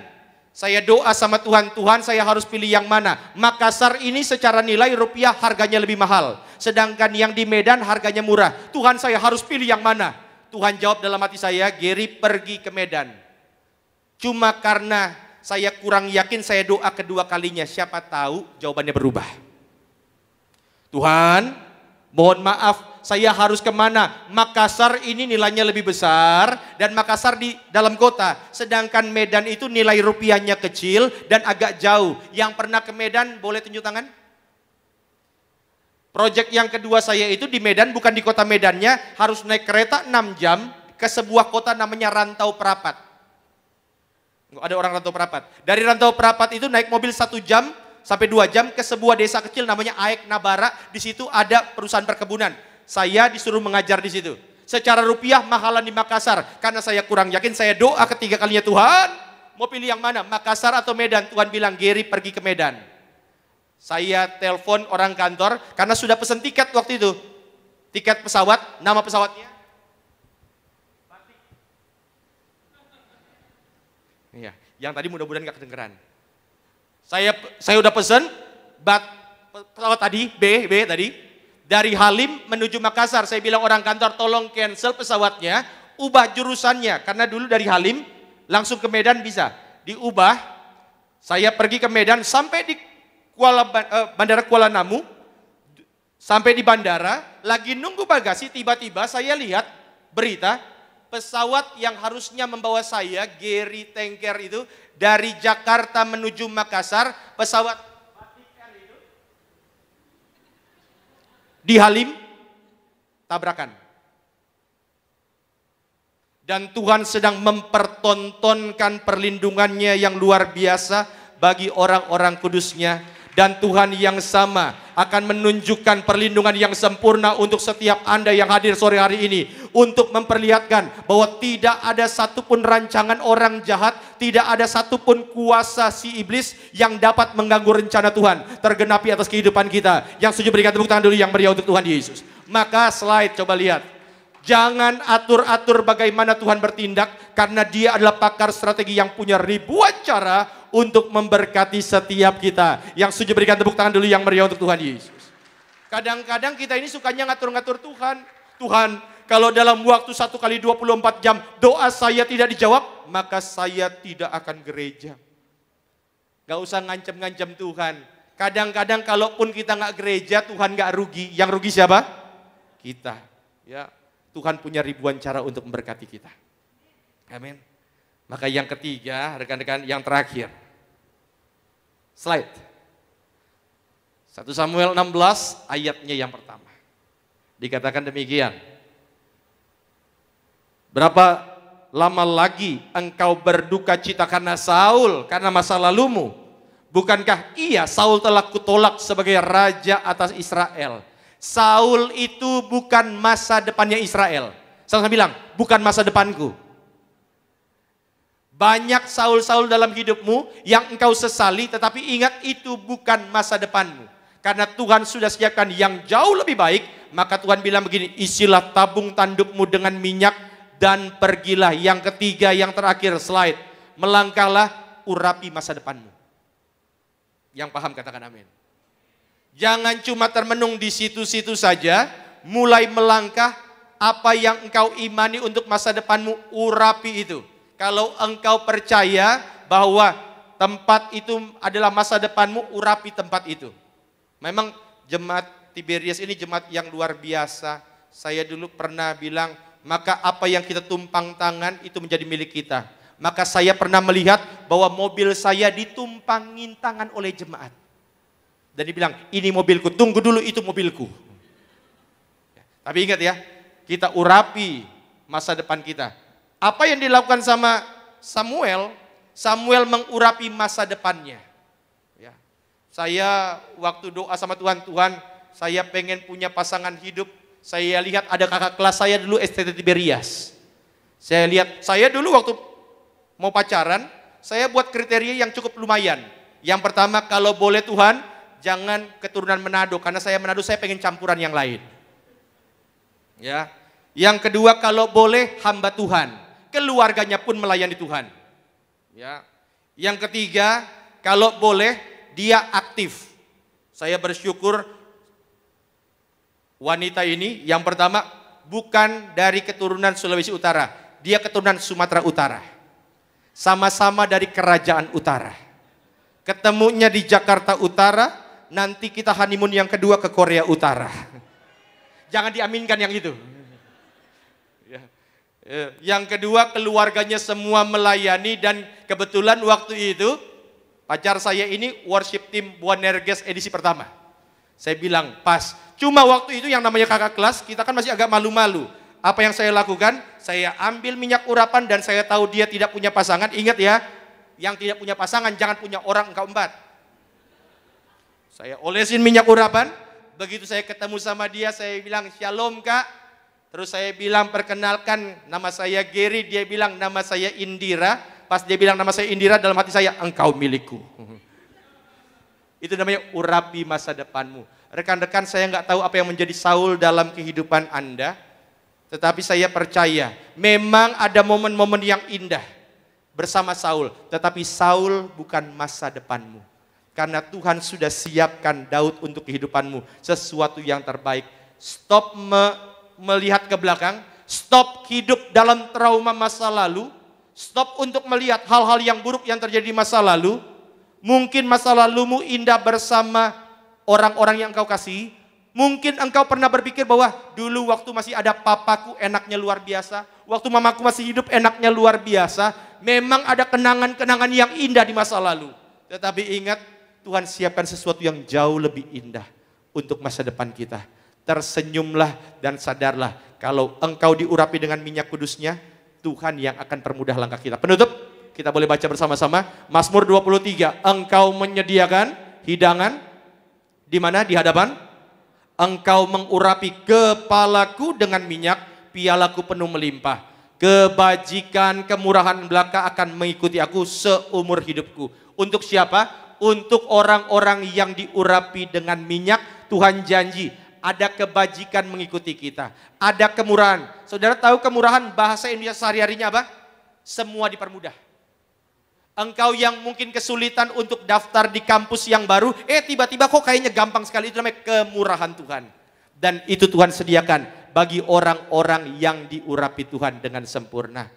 S4: Saya doa sama Tuhan, Tuhan saya harus pilih yang mana. Makassar ini secara nilai rupiah harganya lebih mahal. Sedangkan yang di Medan harganya murah. Tuhan saya harus pilih yang mana. Tuhan jawab dalam hati saya, Gary pergi ke Medan. Cuma karena saya kurang yakin, saya doa kedua kalinya. Siapa tahu jawabannya berubah. Tuhan, mohon maaf, saya harus kemana? Makassar ini nilainya lebih besar dan Makassar di dalam kota. Sedangkan Medan itu nilai rupiahnya kecil dan agak jauh. Yang pernah ke Medan boleh tunjuk tangan? Proyek yang kedua saya itu di Medan, bukan di kota Medannya. Harus naik kereta 6 jam ke sebuah kota namanya Rantau Perapat. Ada orang Rantau Perapat. Dari Rantau Perapat itu naik mobil 1 jam sampai 2 jam ke sebuah desa kecil namanya Aek Nabara. Di situ ada perusahaan perkebunan. Saya disuruh mengajar di situ. Secara rupiah mahalan di Makassar. Karena saya kurang yakin, saya doa ketiga kalinya, Tuhan mau pilih yang mana? Makassar atau Medan? Tuhan bilang, Gary pergi ke Medan. Saya telepon orang kantor karena sudah pesan tiket waktu itu. Tiket pesawat, nama pesawatnya? Iya, yang tadi mudah-mudahan gak kedengeran. Saya udah pesan pesawat tadi, B tadi. Dari Halim menuju Makassar, saya bilang orang kantor tolong cancel pesawatnya, ubah jurusannya. Karena dulu dari Halim langsung ke Medan bisa. Diubah, saya pergi ke Medan sampai di Bandara Kuala Namu. Sampai di bandara, lagi nunggu bagasi, tiba-tiba saya lihat berita, pesawat yang harusnya membawa saya, Gary Tanker itu, dari Jakarta menuju Makassar, pesawat di Halim, tabrakan. Dan Tuhan sedang mempertontonkan perlindungannya yang luar biasa bagi orang-orang kudusnya. Dan Tuhan yang sama akan menunjukkan perlindungan yang sempurna untuk setiap Anda yang hadir sore hari ini. Untuk memperlihatkan bahwa tidak ada satupun rancangan orang jahat, tidak ada satupun kuasa si iblis yang dapat mengganggu rencana Tuhan tergenapi atas kehidupan kita. Yang setuju berikan tepuk tangan dulu yang meriah untuk Tuhan Yesus. Maka slide coba lihat. Jangan atur-atur bagaimana Tuhan bertindak, karena Dia adalah pakar strategi yang punya ribuan cara untuk memberkati setiap kita. Yang setuju berikan tepuk tangan dulu yang meriah untuk Tuhan Yesus. Kadang-kadang kita ini sukanya ngatur-ngatur Tuhan. Tuhan, kalau dalam waktu 1 kali 24 jam doa saya tidak dijawab, maka saya tidak akan gereja. Gak usah ngancam-ngancam Tuhan. Kadang-kadang kalaupun kita gak gereja, Tuhan gak rugi. Yang rugi siapa? Kita. Ya, Tuhan punya ribuan cara untuk memberkati kita. Amin. Maka yang ketiga, rekan-rekan, yang terakhir. Slide. 1 Samuel 16 ayatnya yang pertama. Dikatakan demikian. Berapa lama lagi engkau berduka cita karena Saul, karena masa lalumu? Bukankah ia, Saul telah kutolak sebagai raja atas Israel? Saul itu bukan masa depannya Israel. Saya bilang, bukan masa depanku. Banyak Saul-Saul dalam hidupmu yang engkau sesali, tetapi ingat itu bukan masa depanmu. Karena Tuhan sudah siapkan yang jauh lebih baik, maka Tuhan bilang begini, isilah tabung tandukmu dengan minyak dan pergilah. Yang ketiga, yang terakhir slide, melangkahlah, urapi masa depanmu. Yang paham katakan amin. Jangan cuma termenung di situ-situ saja, mulai melangkah, apa yang engkau imani untuk masa depanmu, urapi itu. Kalau engkau percaya bahwa tempat itu adalah masa depanmu, urapi tempat itu. Memang jemaat Tiberias ini jemaat yang luar biasa. Saya dulu pernah bilang, maka apa yang kita tumpang tangan itu menjadi milik kita. Maka saya pernah melihat bahwa mobil saya ditumpangin tangan oleh jemaat. Dan dibilang, ini mobilku, tunggu dulu itu mobilku. Tapi ingat ya, kita urapi masa depan kita. Apa yang dilakukan sama Samuel? Samuel mengurapi masa depannya. Ya. Saya waktu doa sama Tuhan, Tuhan saya pengen punya pasangan hidup. Saya lihat ada kakak kelas saya dulu STT Tiberias. Saya lihat, saya dulu waktu mau pacaran, saya buat kriteria yang cukup lumayan. Yang pertama, kalau boleh Tuhan, jangan keturunan Manado. Karena saya Manado, saya pengen campuran yang lain. Ya. Yang kedua, kalau boleh hamba Tuhan. Keluarganya pun melayani Tuhan. Ya. Yang ketiga, kalau boleh dia aktif. Saya bersyukur wanita ini yang pertama bukan dari keturunan Sulawesi Utara, dia keturunan Sumatera Utara. Sama-sama dari kerajaan utara. Ketemunya di Jakarta Utara, nanti kita honeymoon yang kedua ke Korea Utara. Jangan diaminkan yang itu. Yang kedua, keluarganya semua melayani dan kebetulan waktu itu pacar saya ini worship team Boanerges edisi pertama. Saya bilang pas, cuma waktu itu yang namanya kakak kelas kita kan masih agak malu-malu. Apa yang saya lakukan? Saya ambil minyak urapan dan saya tahu dia tidak punya pasangan. Ingat ya, yang tidak punya pasangan jangan punya orang engkau empat. Saya olesin minyak urapan, begitu saya ketemu sama dia saya bilang shalom kak. Terus saya bilang perkenalkan nama saya Gary, dia bilang nama saya Indira. Pas dia bilang nama saya Indira dalam hati saya engkau milikku. Itu namanya urapi masa depanmu. Rekan-rekan saya nggak tahu apa yang menjadi Saul dalam kehidupan Anda. Tetapi saya percaya memang ada momen-momen yang indah bersama Saul. Tetapi Saul bukan masa depanmu. Karena Tuhan sudah siapkan Daud untuk kehidupanmu. Sesuatu yang terbaik. Stop melihat ke belakang, stop hidup dalam trauma masa lalu, stop untuk melihat hal-hal yang buruk yang terjadi di masa lalu. Mungkin masa lalumu indah bersama orang-orang yang engkau kasih. Mungkin engkau pernah berpikir bahwa dulu waktu masih ada papaku enaknya luar biasa, waktu mamaku masih hidup enaknya luar biasa. Memang ada kenangan-kenangan yang indah di masa lalu. Tetapi ingat, Tuhan siapkan sesuatu yang jauh lebih indah untuk masa depan kita. Tersenyumlah dan sadarlah kalau engkau diurapi dengan minyak kudusnya, Tuhan yang akan permudah langkah kita. Penutup, kita boleh baca bersama-sama Mazmur 23. Engkau menyediakan hidangan di mana? Di hadapan. Engkau mengurapi kepalaku dengan minyak, pialaku penuh melimpah. Kebajikan, kemurahan belaka akan mengikuti aku seumur hidupku. Untuk siapa? Untuk orang-orang yang diurapi dengan minyak. Tuhan janji ada kebajikan mengikuti kita. Ada kemurahan. Saudara tahu kemurahan bahasa Indonesia sehari-harinya apa? Semua dipermudah. Engkau yang mungkin kesulitan untuk daftar di kampus yang baru, tiba-tiba kok kayaknya gampang sekali. Itu namanya kemurahan Tuhan. Dan itu Tuhan sediakan bagi orang-orang yang diurapi Tuhan dengan sempurna.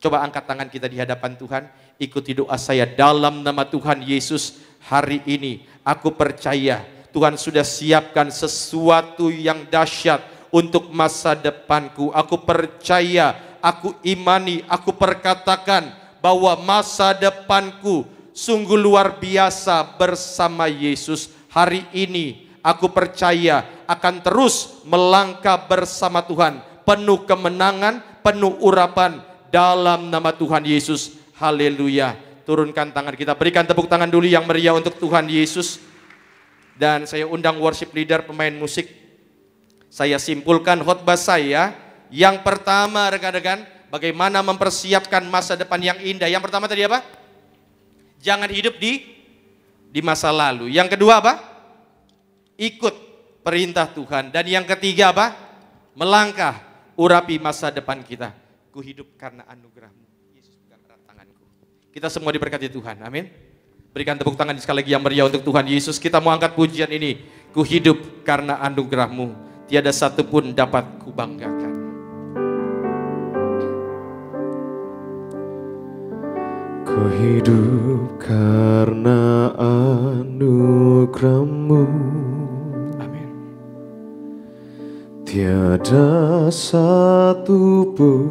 S4: Coba angkat tangan kita di hadapan Tuhan. Ikuti doa saya dalam nama Tuhan Yesus. Hari ini aku percaya Tuhan sudah siapkan sesuatu yang dahsyat untuk masa depanku. Aku percaya, aku imani, aku perkatakan bahwa masa depanku sungguh luar biasa bersama Yesus. Hari ini aku percaya akan terus melangkah bersama Tuhan. Penuh kemenangan, penuh urapan dalam nama Tuhan Yesus. Haleluya. Turunkan tangan kita, berikan tepuk tangan dulu yang meriah untuk Tuhan Yesus. Dan saya undang worship leader, pemain musik. Saya simpulkan khotbah saya. Yang pertama rekan-rekan, bagaimana mempersiapkan masa depan yang indah. Yang pertama tadi apa? Jangan hidup di masa lalu. Yang kedua apa? Ikut perintah Tuhan. Dan yang ketiga apa? Melangkah, urapi masa depan kita. Ku hidup karena anugerah-Mu. Yesus pegang erat tanganku. Kita semua diberkati Tuhan. Amin. Berikan tepuk tangan sekali lagi yang meriah untuk Tuhan Yesus. Kita mau angkat pujian ini. Ku hidup karena anugerah-Mu. Tiada satu pun dapat ku banggakan.
S2: Ku hidup karena anugerah-Mu.
S4: Amin.
S2: Tiada satu pun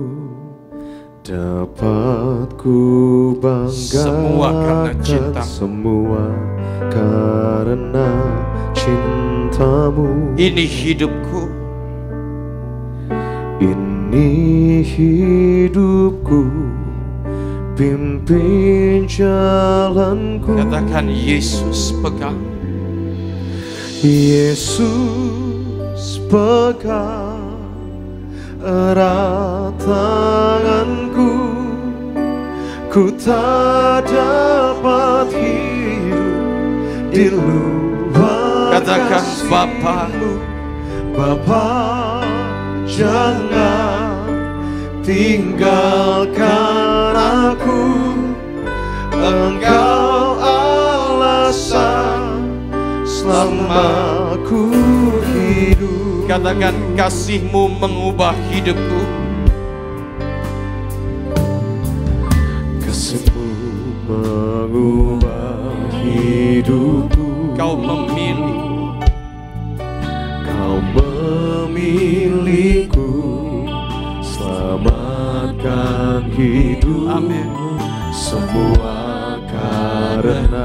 S2: dapat ku banggakan.
S4: Semua karena cinta-Mu.
S2: Semua karena cinta-Mu.
S4: Ini hidupku.
S2: Ini hidupku. Pimpin jalanku.
S4: Katakan Yesus pegang.
S2: Yesus pegang erat tanganku. Ku tak dapat hidup di luar
S4: Katakan
S2: kasih-Mu. Bapa, jangan tinggalkan aku. Engkau alasan selama ku hidup.
S4: Katakan kasih-Mu mengubah hidupku.
S2: Kasih-Mu mengubah hidupku.
S4: Kau memilih.
S2: Kau memilihku. Selamatkan hidup.
S4: Amin.
S2: Semua karena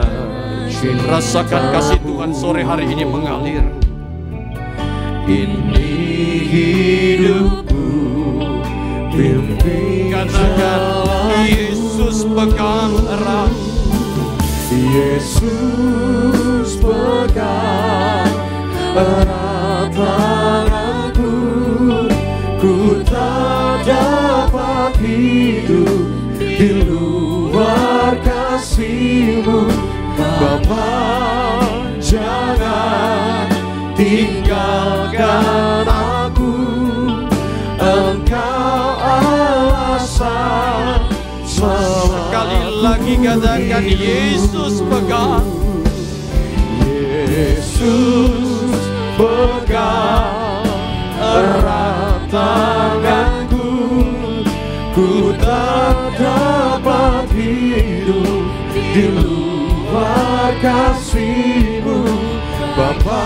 S2: cinta.
S4: Rasakan kasih Tuhan sore hari ini mengalir.
S2: Ini hidupku. Pimpin
S4: Katakan Yesus pegang erat.
S2: Yesus pegang erat tanganku. Ku tak dapat hidup di luar kasih-Mu. Bapa, jangan tinggalkan aku. Engkau alasan
S4: Sekali lagi katakan Yesus pegang.
S2: Yesus pegang erat tanganku. Ku tak dapat hidup di luar kasih-Mu. Bapa,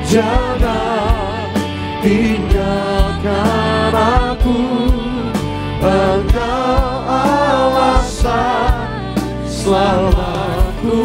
S2: jangan tinggalkan aku. Engkau alasan selama ku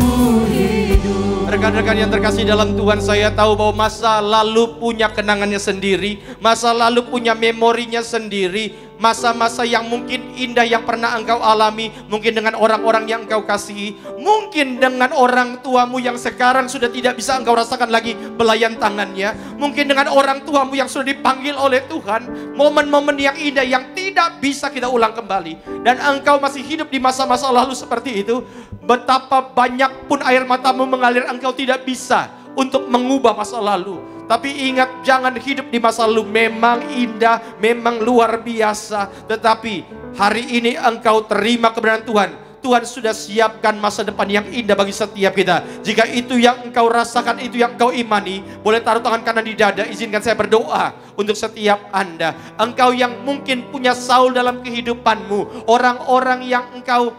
S2: hidup.
S4: Rekan-rekan yang terkasih dalam Tuhan, saya tahu bahwa masa lalu punya kenangannya sendiri, masa lalu punya memorinya sendiri, masa-masa yang mungkin indah yang pernah engkau alami, mungkin dengan orang-orang yang engkau kasihi, mungkin dengan orang tuamu yang sekarang sudah tidak bisa engkau rasakan lagi belayan tangannya, mungkin dengan orang tuamu yang sudah dipanggil oleh Tuhan, momen-momen yang indah yang tidak bisa kita ulang kembali, dan engkau masih hidup di masa-masa lalu seperti itu. Betapa banyak pun air matamu mengalir, engkau tidak bisa untuk mengubah masa lalu. Tapi ingat, jangan hidup di masa lalu. Memang indah, memang luar biasa, tetapi hari ini engkau terima kebenaran Tuhan. Tuhan sudah siapkan masa depan yang indah bagi setiap kita. Jika itu yang engkau rasakan, itu yang engkau imani, boleh taruh tangan kanan di dada. Izinkan saya berdoa untuk setiap Anda. Engkau yang mungkin punya Saul dalam kehidupanmu, orang-orang yang engkau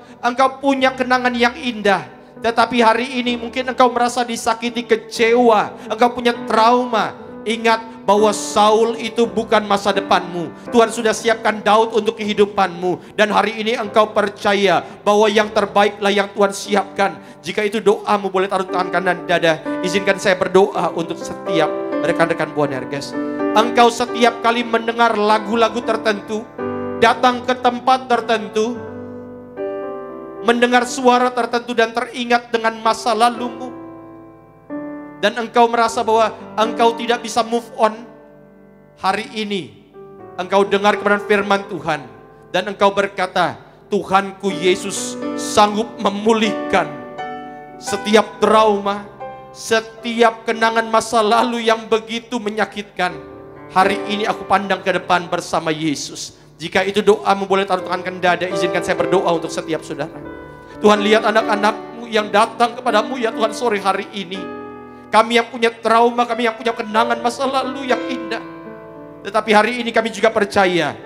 S4: punya kenangan yang indah, tetapi hari ini mungkin engkau merasa disakiti, kecewa, engkau punya trauma. Ingat bahwa Saul itu bukan masa depanmu. Tuhan sudah siapkan Daud untuk kehidupanmu. Dan hari ini engkau percaya bahwa yang terbaiklah yang Tuhan siapkan. Jika itu doamu, boleh taruh tangan kanan dada. Izinkan saya berdoa untuk setiap rekan-rekan Boanerges. Engkau setiap kali mendengar lagu-lagu tertentu, datang ke tempat tertentu, mendengar suara tertentu dan teringat dengan masa lalumu, dan engkau merasa bahwa engkau tidak bisa move on. Hari ini engkau dengar kebenaran firman Tuhan Dan Engkau berkata, Tuhanku Yesus sanggup memulihkan setiap trauma, setiap kenangan masa lalu yang begitu menyakitkan. Hari ini aku pandang ke depan bersama Yesus. Jika itu doamu, boleh taruh tangan dada, izinkan saya berdoa untuk setiap saudara. Tuhan, lihat anak-anak-Mu yang datang kepadamu ya Tuhan sore hari ini. Kami yang punya trauma, kami yang punya kenangan masa lalu yang indah. Tetapi hari ini kami juga percaya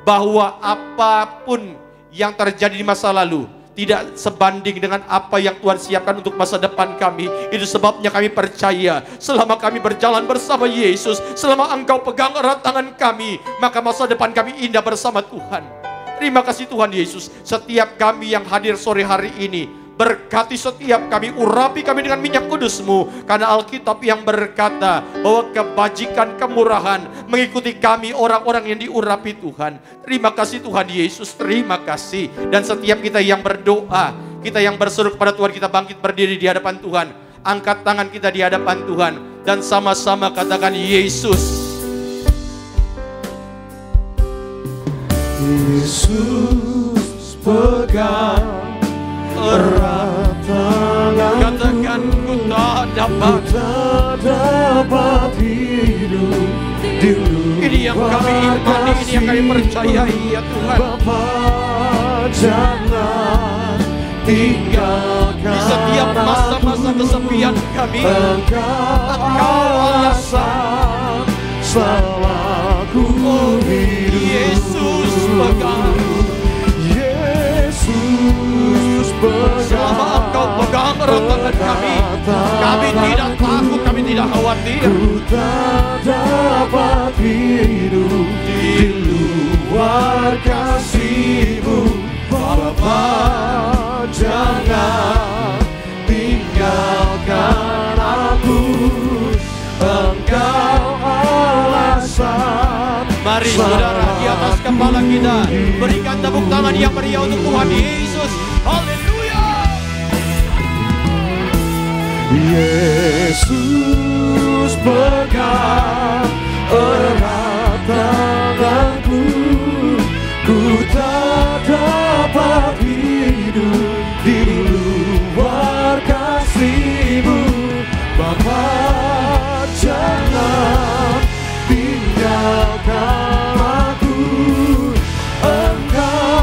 S4: bahwa apapun yang terjadi di masa lalu tidak sebanding dengan apa yang Tuhan siapkan untuk masa depan kami. Itu sebabnya kami percaya selama kami berjalan bersama Yesus, selama Engkau pegang erat tangan kami, maka masa depan kami indah bersama Tuhan. Terima kasih Tuhan Yesus. Setiap kami yang hadir sore hari ini, berkati setiap kami, urapi kami dengan minyak kudus-Mu. Karena Alkitab yang berkata bahwa kebajikan, kemurahan mengikuti kami orang-orang yang diurapi Tuhan. Terima kasih Tuhan Yesus, terima kasih. Dan setiap kita yang berdoa, kita yang berseru kepada Tuhan, kita bangkit berdiri di hadapan Tuhan. Angkat tangan kita di hadapan Tuhan dan sama-sama katakan, Yesus.
S2: Yesus pegang erat tanganku.
S4: Katakan, ku tak
S2: dapat hidup di luar.
S4: Ini yang kami imani, ini yang kami percayai ya Tuhan.
S2: Bapa, jangan tinggalkan
S4: Di setiap masa-masa kesepian kami,
S2: Engkau alasan selama ku hidup.
S4: Yesus pegang.
S2: Yesus pegang
S4: Selama Engkau pegang erat tangan kami, kami tidak takut, kami tidak khawatir.
S2: ku tak dapat hidup di luar kasih-Mu. Bapa, jangan tinggalkan aku. Engkau alasan.
S4: Mari saudara, di atas kepala kita berikan tepuk tangan yang meriah untuk Tuhan Yesus. Haleluya.
S2: Yesus pegang erat tanganku. Ku tak dapat hidup di luar kasih-Mu. Bapa, jangan tinggalkan aku. Engkau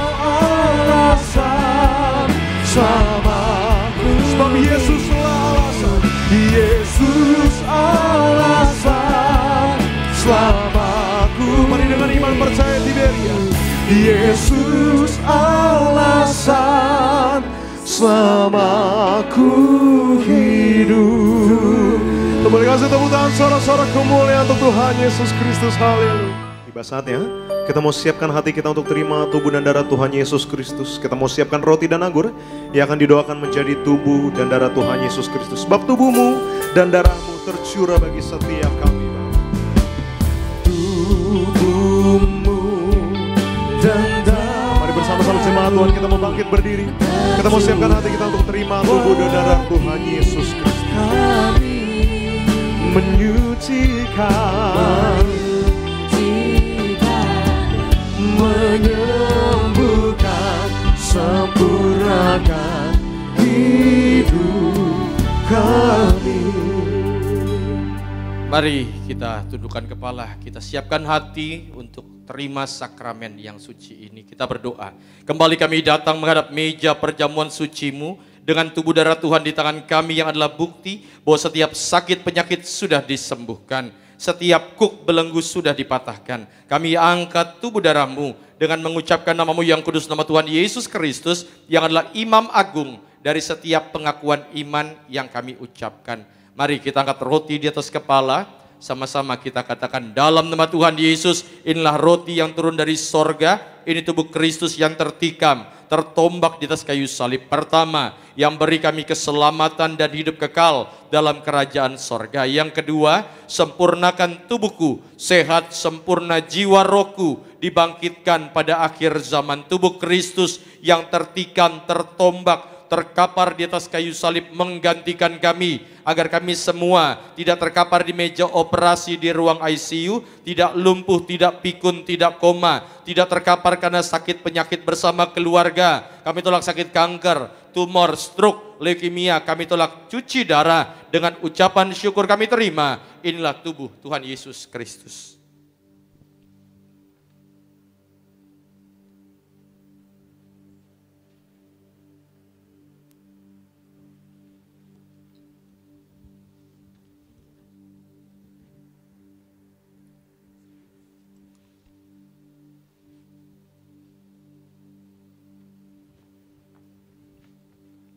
S2: alasan selamaku.
S1: Sebab Yesuslah alasan.
S2: Yesus alasan selamaku.
S1: Mari dengan iman percaya Tiberia.
S2: Yesus alasan selamaku hidup.
S1: Kembali kasih tepuk tangan, sorak-sorak kemuliaan untuk Tuhan Yesus Kristus. Haleluya. Tiba saatnya kita mau siapkan hati kita untuk terima tubuh dan darah Tuhan Yesus Kristus. Kita mau siapkan roti dan anggur yang akan didoakan menjadi tubuh dan darah Tuhan Yesus Kristus. Sebab tubuhmu dan darahmu tercurah bagi setiap kami.
S2: Tubuhmu dan
S1: Mari bersama-sama jemaat Tuhan, kita mau bangkit berdiri. Kita mau siapkan hati kita untuk terima tubuh dan darah Tuhan Yesus Kristus.
S2: kami
S1: Menyucikan,
S2: menyembuhkan, sempurnakan hidup kami.
S4: Mari kita tundukkan kepala, kita siapkan hati untuk terima sakramen yang suci ini. Kita berdoa. Kembali kami datang menghadap meja perjamuan suci-Mu dengan tubuh darah Tuhan di tangan kami yang adalah bukti bahwa setiap sakit penyakit sudah disembuhkan. Setiap kuk belenggu sudah dipatahkan. Kami angkat tubuh darah-Mu dengan mengucapkan nama-Mu yang kudus, nama Tuhan Yesus Kristus yang adalah Imam Agung dari setiap pengakuan iman yang kami ucapkan. Mari kita angkat roti di atas kepala, sama-sama kita katakan dalam nama Tuhan Yesus, inilah roti yang turun dari sorga, ini tubuh Kristus yang tertikam, tertombak di atas kayu salib. Pertama, yang beri kami keselamatan dan hidup kekal dalam kerajaan sorga. Yang kedua, sempurnakan tubuhku, sehat sempurna jiwa rohku, dibangkitkan pada akhir zaman. Tubuh Kristus yang tertikam, tertombak, terkapar di atas kayu salib menggantikan kami, agar kami semua tidak terkapar di meja operasi di ruang ICU, tidak lumpuh, tidak pikun, tidak koma, tidak terkapar karena sakit penyakit bersama keluarga. Kami tolak sakit kanker, tumor, stroke, leukemia, kami tolak cuci darah. Dengan ucapan syukur kami terima, inilah tubuh Tuhan Yesus Kristus.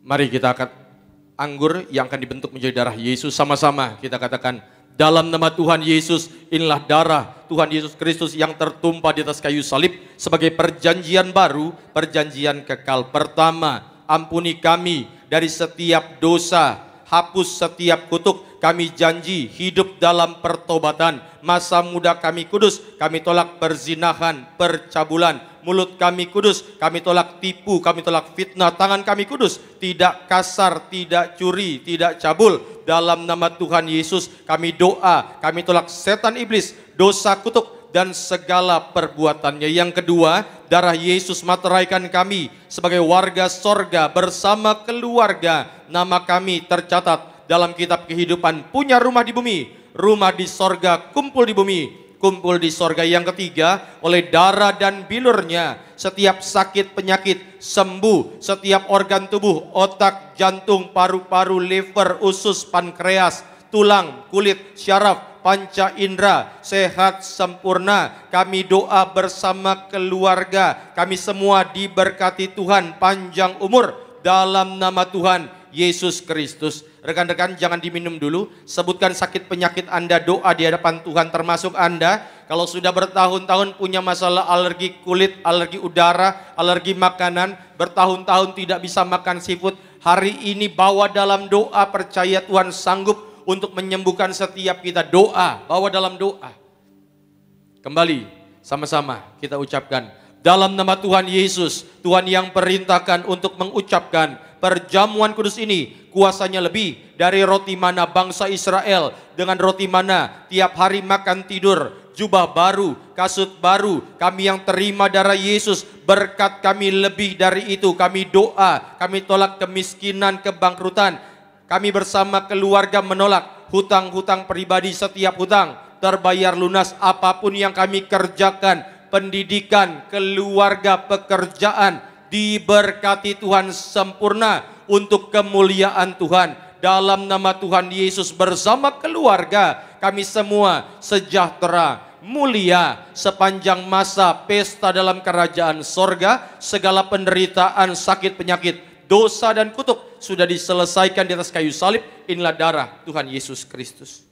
S4: Mari kita akan anggur yang akan dibentuk menjadi darah Yesus, sama-sama kita katakan, dalam nama Tuhan Yesus, inilah darah Tuhan Yesus Kristus yang tertumpah di atas kayu salib sebagai perjanjian baru, perjanjian kekal. Pertama, ampuni kami dari setiap dosa, hapus setiap kutuk. Kami janji hidup dalam pertobatan. Masa muda kami kudus, kami tolak perzinahan, percabulan. Mulut kami kudus, kami tolak tipu, kami tolak fitnah. Tangan kami kudus, tidak kasar, tidak curi, tidak cabul. Dalam nama Tuhan Yesus kami doa, kami tolak setan iblis, dosa kutuk, dan segala perbuatannya. Yang kedua, darah Yesus materaikan kami sebagai warga sorga bersama keluarga. Nama kami tercatat dalam kitab kehidupan, punya rumah di bumi, rumah di sorga, kumpul di bumi, kumpul di sorga. Yang ketiga, oleh darah dan bilurnya setiap sakit penyakit sembuh, setiap organ tubuh, otak, jantung, paru-paru, liver, usus, pankreas, tulang, kulit, syaraf, panca indera sehat sempurna. Kami doa bersama keluarga, kami semua diberkati Tuhan, panjang umur dalam nama Tuhan Yesus Kristus. Rekan-rekan, jangan diminum dulu, sebutkan sakit penyakit Anda, doa di hadapan Tuhan, termasuk Anda kalau sudah bertahun-tahun punya masalah alergi kulit, alergi udara, alergi makanan, bertahun-tahun tidak bisa makan seafood. Hari ini bawa dalam doa, percaya Tuhan sanggup untuk menyembuhkan setiap kita. Doa, bawa dalam doa. Kembali, sama-sama kita ucapkan, dalam nama Tuhan Yesus, Tuhan yang perintahkan untuk mengucapkan perjamuan kudus ini, kuasanya lebih dari roti mana bangsa Israel, dengan roti mana tiap hari makan tidur, jubah baru, kasut baru. Kami yang terima darah Yesus, berkat kami lebih dari itu. Kami doa, kami tolak kemiskinan, kebangkrutan. Kami bersama keluarga menolak hutang-hutang pribadi, setiap hutang terbayar lunas. Apapun yang kami kerjakan, pendidikan, keluarga, pekerjaan, diberkati Tuhan sempurna untuk kemuliaan Tuhan. Dalam nama Tuhan Yesus bersama keluarga kami semua sejahtera, mulia sepanjang masa pesta dalam kerajaan sorga. Segala penderitaan, sakit penyakit, dosa dan kutuk sudah diselesaikan di atas kayu salib. Inilah darah Tuhan Yesus Kristus.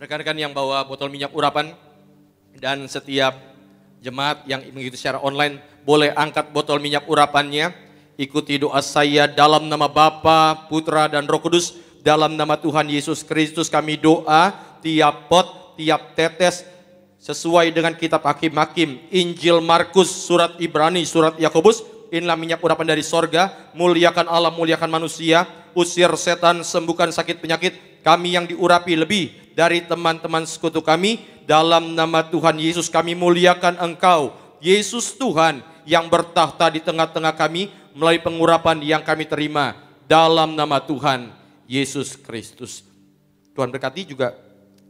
S4: Rekan-rekan yang bawa botol minyak urapan dan setiap jemaat yang mengikuti secara online boleh angkat botol minyak urapannya. Ikuti doa saya dalam nama Bapa, Putra dan Roh Kudus. Dalam nama Tuhan Yesus Kristus kami doa, tiap pot, tiap tetes sesuai dengan kitab Hakim-Hakim, Injil Markus, surat Ibrani, surat Yakobus. Inilah minyak urapan dari sorga. Muliakan Allah, muliakan manusia, usir setan, sembuhkan sakit penyakit. Kami yang diurapi lebih dari teman-teman sekutu kami. Dalam nama Tuhan Yesus kami muliakan Engkau, Yesus Tuhan yang bertahta di tengah-tengah kami melalui pengurapan yang kami terima dalam nama Tuhan Yesus Kristus. Tuhan berkati juga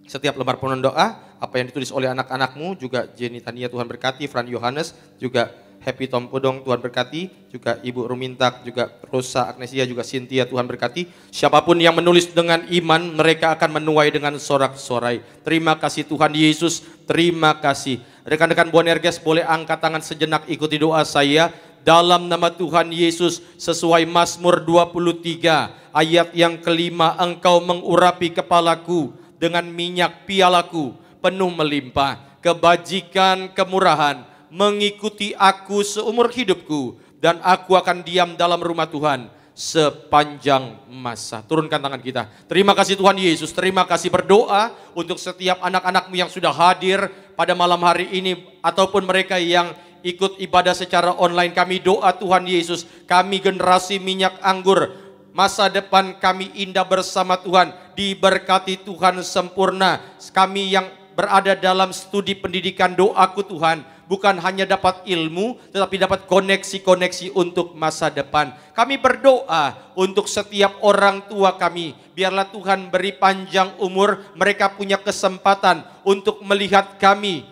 S4: setiap lembar penuh doa, apa yang ditulis oleh anak-anakmu, juga Jenny Tania Tuhan berkati, Fran Yohanes, juga Happy Tom Podong Tuhan berkati, juga Ibu Rumintak, juga Rosa Agnesia, juga Cynthia Tuhan berkati. Siapapun yang menulis dengan iman, mereka akan menuai dengan sorak-sorai. Terima kasih Tuhan Yesus, terima kasih. Rekan-rekan Boanerges boleh angkat tangan sejenak, ikuti doa saya. Dalam nama Tuhan Yesus, sesuai Mazmur 23 ayat yang kelima, Engkau mengurapi kepalaku dengan minyak pialaku. penuh melimpah, kebajikan, kemurahan mengikuti aku seumur hidupku, dan aku akan diam dalam rumah Tuhan sepanjang masa. Turunkan tangan kita. Terima kasih Tuhan Yesus. Terima kasih, berdoa untuk setiap anak-anak-Mu yang sudah hadir pada malam hari ini, ataupun mereka yang ikut ibadah secara online. Kami doa Tuhan Yesus, kami generasi minyak anggur, masa depan kami indah bersama Tuhan, diberkati Tuhan sempurna. Kami yang berada dalam studi pendidikan, doaku Tuhan, bukan hanya dapat ilmu, tetapi dapat koneksi-koneksi untuk masa depan. Kami berdoa untuk setiap orang tua kami, biarlah Tuhan beri panjang umur, mereka punya kesempatan untuk melihat kami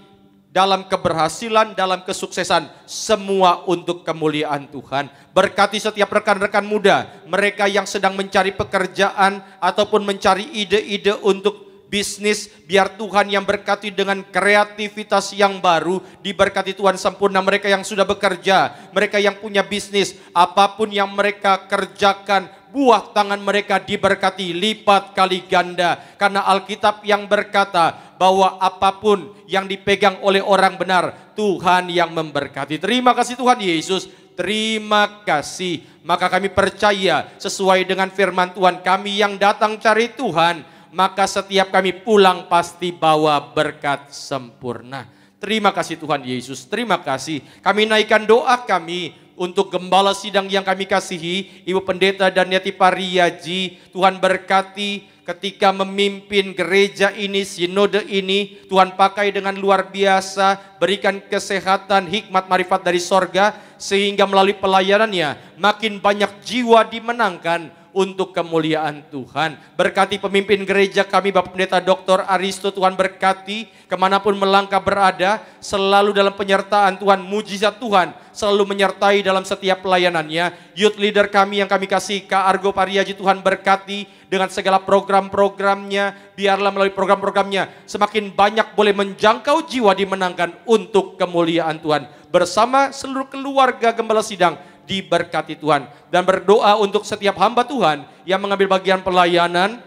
S4: dalam keberhasilan, dalam kesuksesan, semua untuk kemuliaan Tuhan. Berkati setiap rekan-rekan muda, mereka yang sedang mencari pekerjaan ataupun mencari ide-ide untuk bisnis, biar Tuhan yang berkati dengan kreativitas yang baru, diberkati Tuhan sempurna. Mereka yang sudah bekerja, mereka yang punya bisnis, apapun yang mereka kerjakan, buah tangan mereka diberkati lipat kali ganda. Karena Alkitab yang berkata bahwa apapun yang dipegang oleh orang benar, Tuhan yang memberkati. Terima kasih Tuhan Yesus, terima kasih. Maka kami percaya sesuai dengan firman Tuhan, kami yang datang cari Tuhan, maka setiap kami pulang pasti bawa berkat sempurna. Terima kasih Tuhan Yesus, terima kasih. Kami naikkan doa kami untuk gembala sidang yang kami kasihi, Ibu Pendeta Daniati Pariyaji. Tuhan berkati ketika memimpin gereja ini, sinode ini, Tuhan pakai dengan luar biasa, berikan kesehatan, hikmat, marifat dari sorga, sehingga melalui pelayanannya makin banyak jiwa dimenangkan untuk kemuliaan Tuhan. Berkati pemimpin gereja kami, Bapak Pendeta Dr. Aristo, Tuhan berkati kemanapun melangkah berada, selalu dalam penyertaan Tuhan, mujizat Tuhan selalu menyertai dalam setiap pelayanannya. Youth leader kami yang kami kasih, Kak Argo Pariyaji, Tuhan berkati dengan segala program-programnya, biarlah melalui program-programnya semakin banyak boleh menjangkau jiwa dimenangkan untuk kemuliaan Tuhan. Bersama seluruh keluarga Gembala Sidang, diberkati Tuhan. Dan berdoa untuk setiap hamba Tuhan yang mengambil bagian pelayanan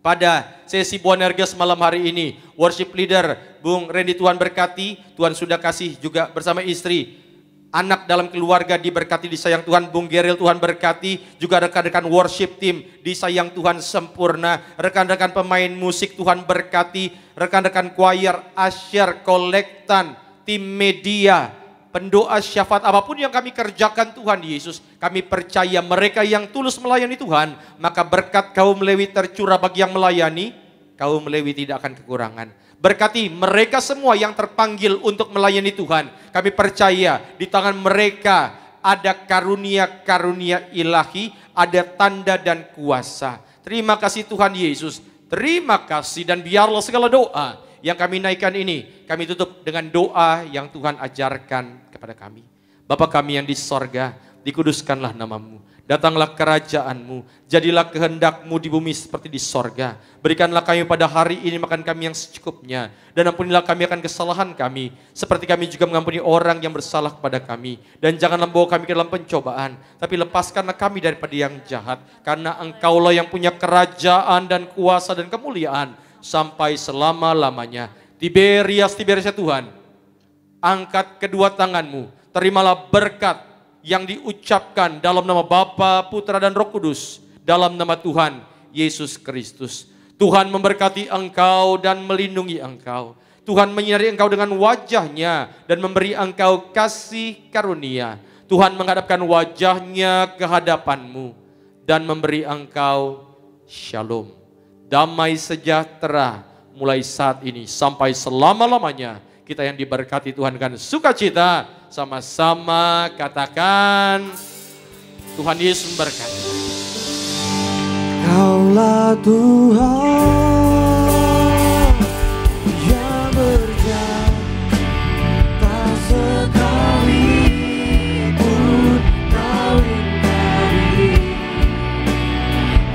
S4: pada sesi Boanerges malam hari ini. Worship leader Bung Randy, Tuhan berkati. Tuhan sudah kasih juga bersama istri, anak dalam keluarga diberkati, disayang Tuhan. Bung Geril, Tuhan berkati. Juga rekan-rekan worship team, disayang Tuhan sempurna. Rekan-rekan pemain musik, Tuhan berkati. Rekan-rekan choir, asyar, kolektan, tim media, pendoa, syafaat, apapun yang kami kerjakan Tuhan Yesus, kami percaya mereka yang tulus melayani Tuhan, maka berkat kaum Lewi tercurah bagi yang melayani, kaum Lewi tidak akan kekurangan. Berkati mereka semua yang terpanggil untuk melayani Tuhan, kami percaya di tangan mereka ada karunia-karunia ilahi, ada tanda dan kuasa. Terima kasih Tuhan Yesus, terima kasih. Dan biarlah segala doa yang kami naikkan ini, kami tutup dengan doa yang Tuhan ajarkan kepada kami. Bapa kami yang di sorga, dikuduskanlah namamu, datanglah kerajaanmu, jadilah kehendak-Mu di bumi seperti di sorga. Berikanlah kami pada hari ini makan kami yang secukupnya, dan ampunilah kami akan kesalahan kami, seperti kami juga mengampuni orang yang bersalah kepada kami. Dan janganlah membawa kami ke dalam pencobaan, tapi lepaskanlah kami daripada yang jahat, karena Engkaulah yang punya kerajaan dan kuasa dan kemuliaan sampai selama-lamanya. Tiberias ya Tuhan, angkat kedua tanganmu, terimalah berkat yang diucapkan dalam nama Bapa, Putra dan Roh Kudus, dalam nama Tuhan Yesus Kristus. Tuhan memberkati engkau dan melindungi engkau. Tuhan menyinari engkau dengan wajah-Nya dan memberi engkau kasih karunia. Tuhan menghadapkan wajah-Nya ke hadapanmu dan memberi engkau shalom, damai sejahtera mulai saat ini sampai selama-lamanya. Kita yang diberkati Tuhan dengan sukacita, sama-sama katakan Tuhan Yesus memberkati.
S3: Kaulah Tuhan yang berjalan, tak sekali pun Kau ingkari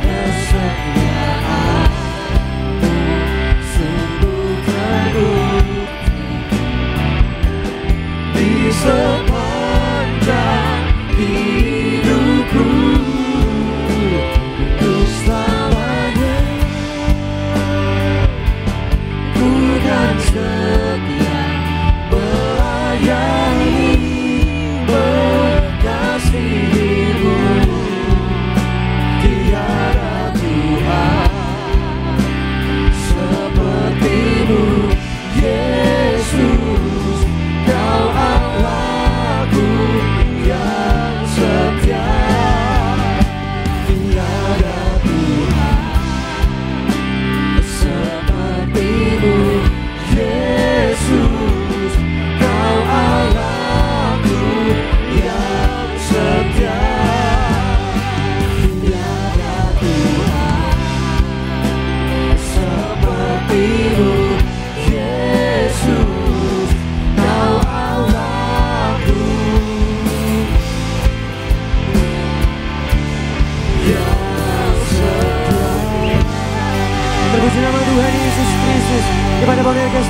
S3: kesetiaan-Mu sungguh terbukti di sepanjang hidupku. Selamanya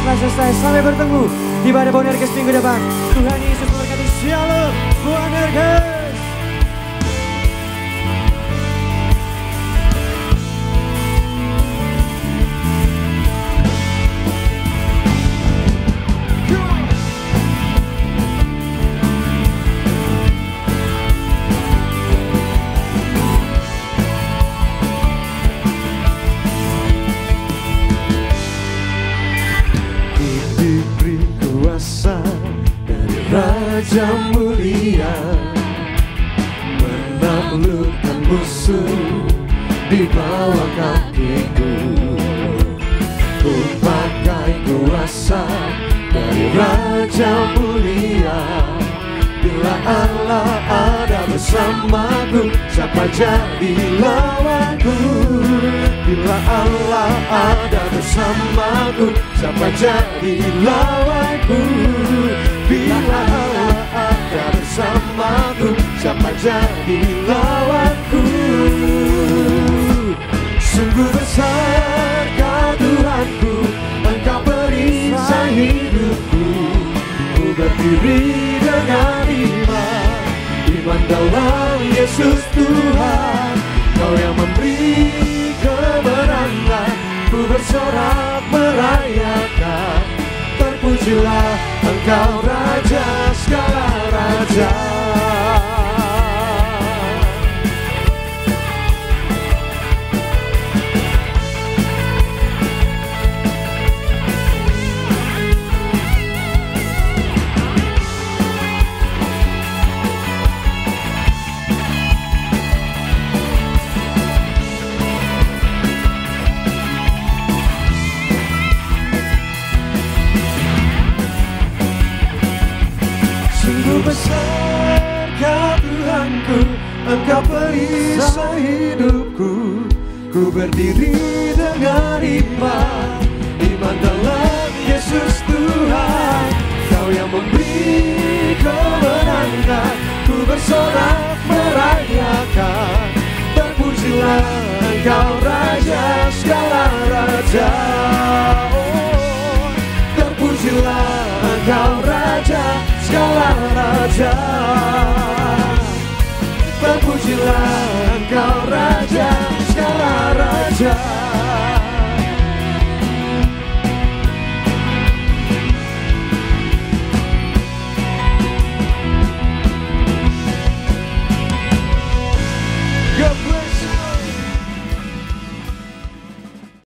S3: telah selesai. Sampai bertemu di ibadah Bonerges minggu depan. Tuhan Yesus memberkati. Shalom Bonerges.
S2: Raja mulia menaklukkan musuh di bawah kakiku. Ku pakai kuasa dari Raja mulia. Bila Allah ada bersamaku, siapa jadi lawanku? Bila Allah ada bersamaku, siapa jadi lawanku? Bila Allah ada bersamaku, siapa jadi lawanku? Sungguh besar Kau Tuhanku, Engkau perisai hidupku. Ku berdiri dengan iman dalam Yesus Tuhan. Kau yang memberi kemenangan, ku bersorak merayakan. Terpujilah Engkau Raja segala raja. Besar Kau Tuhanku, Engkau perisai hidupku. Ku berdiri dengan iman dalam Yesus Tuhan. Kau yang memberi kemenangan, ku bersorak merayakan. Terpujilah Engkau Raja segala raja. Oh, terpujilah Engkau Raja segala raja. Terpujilah Engkau Raja segala raja.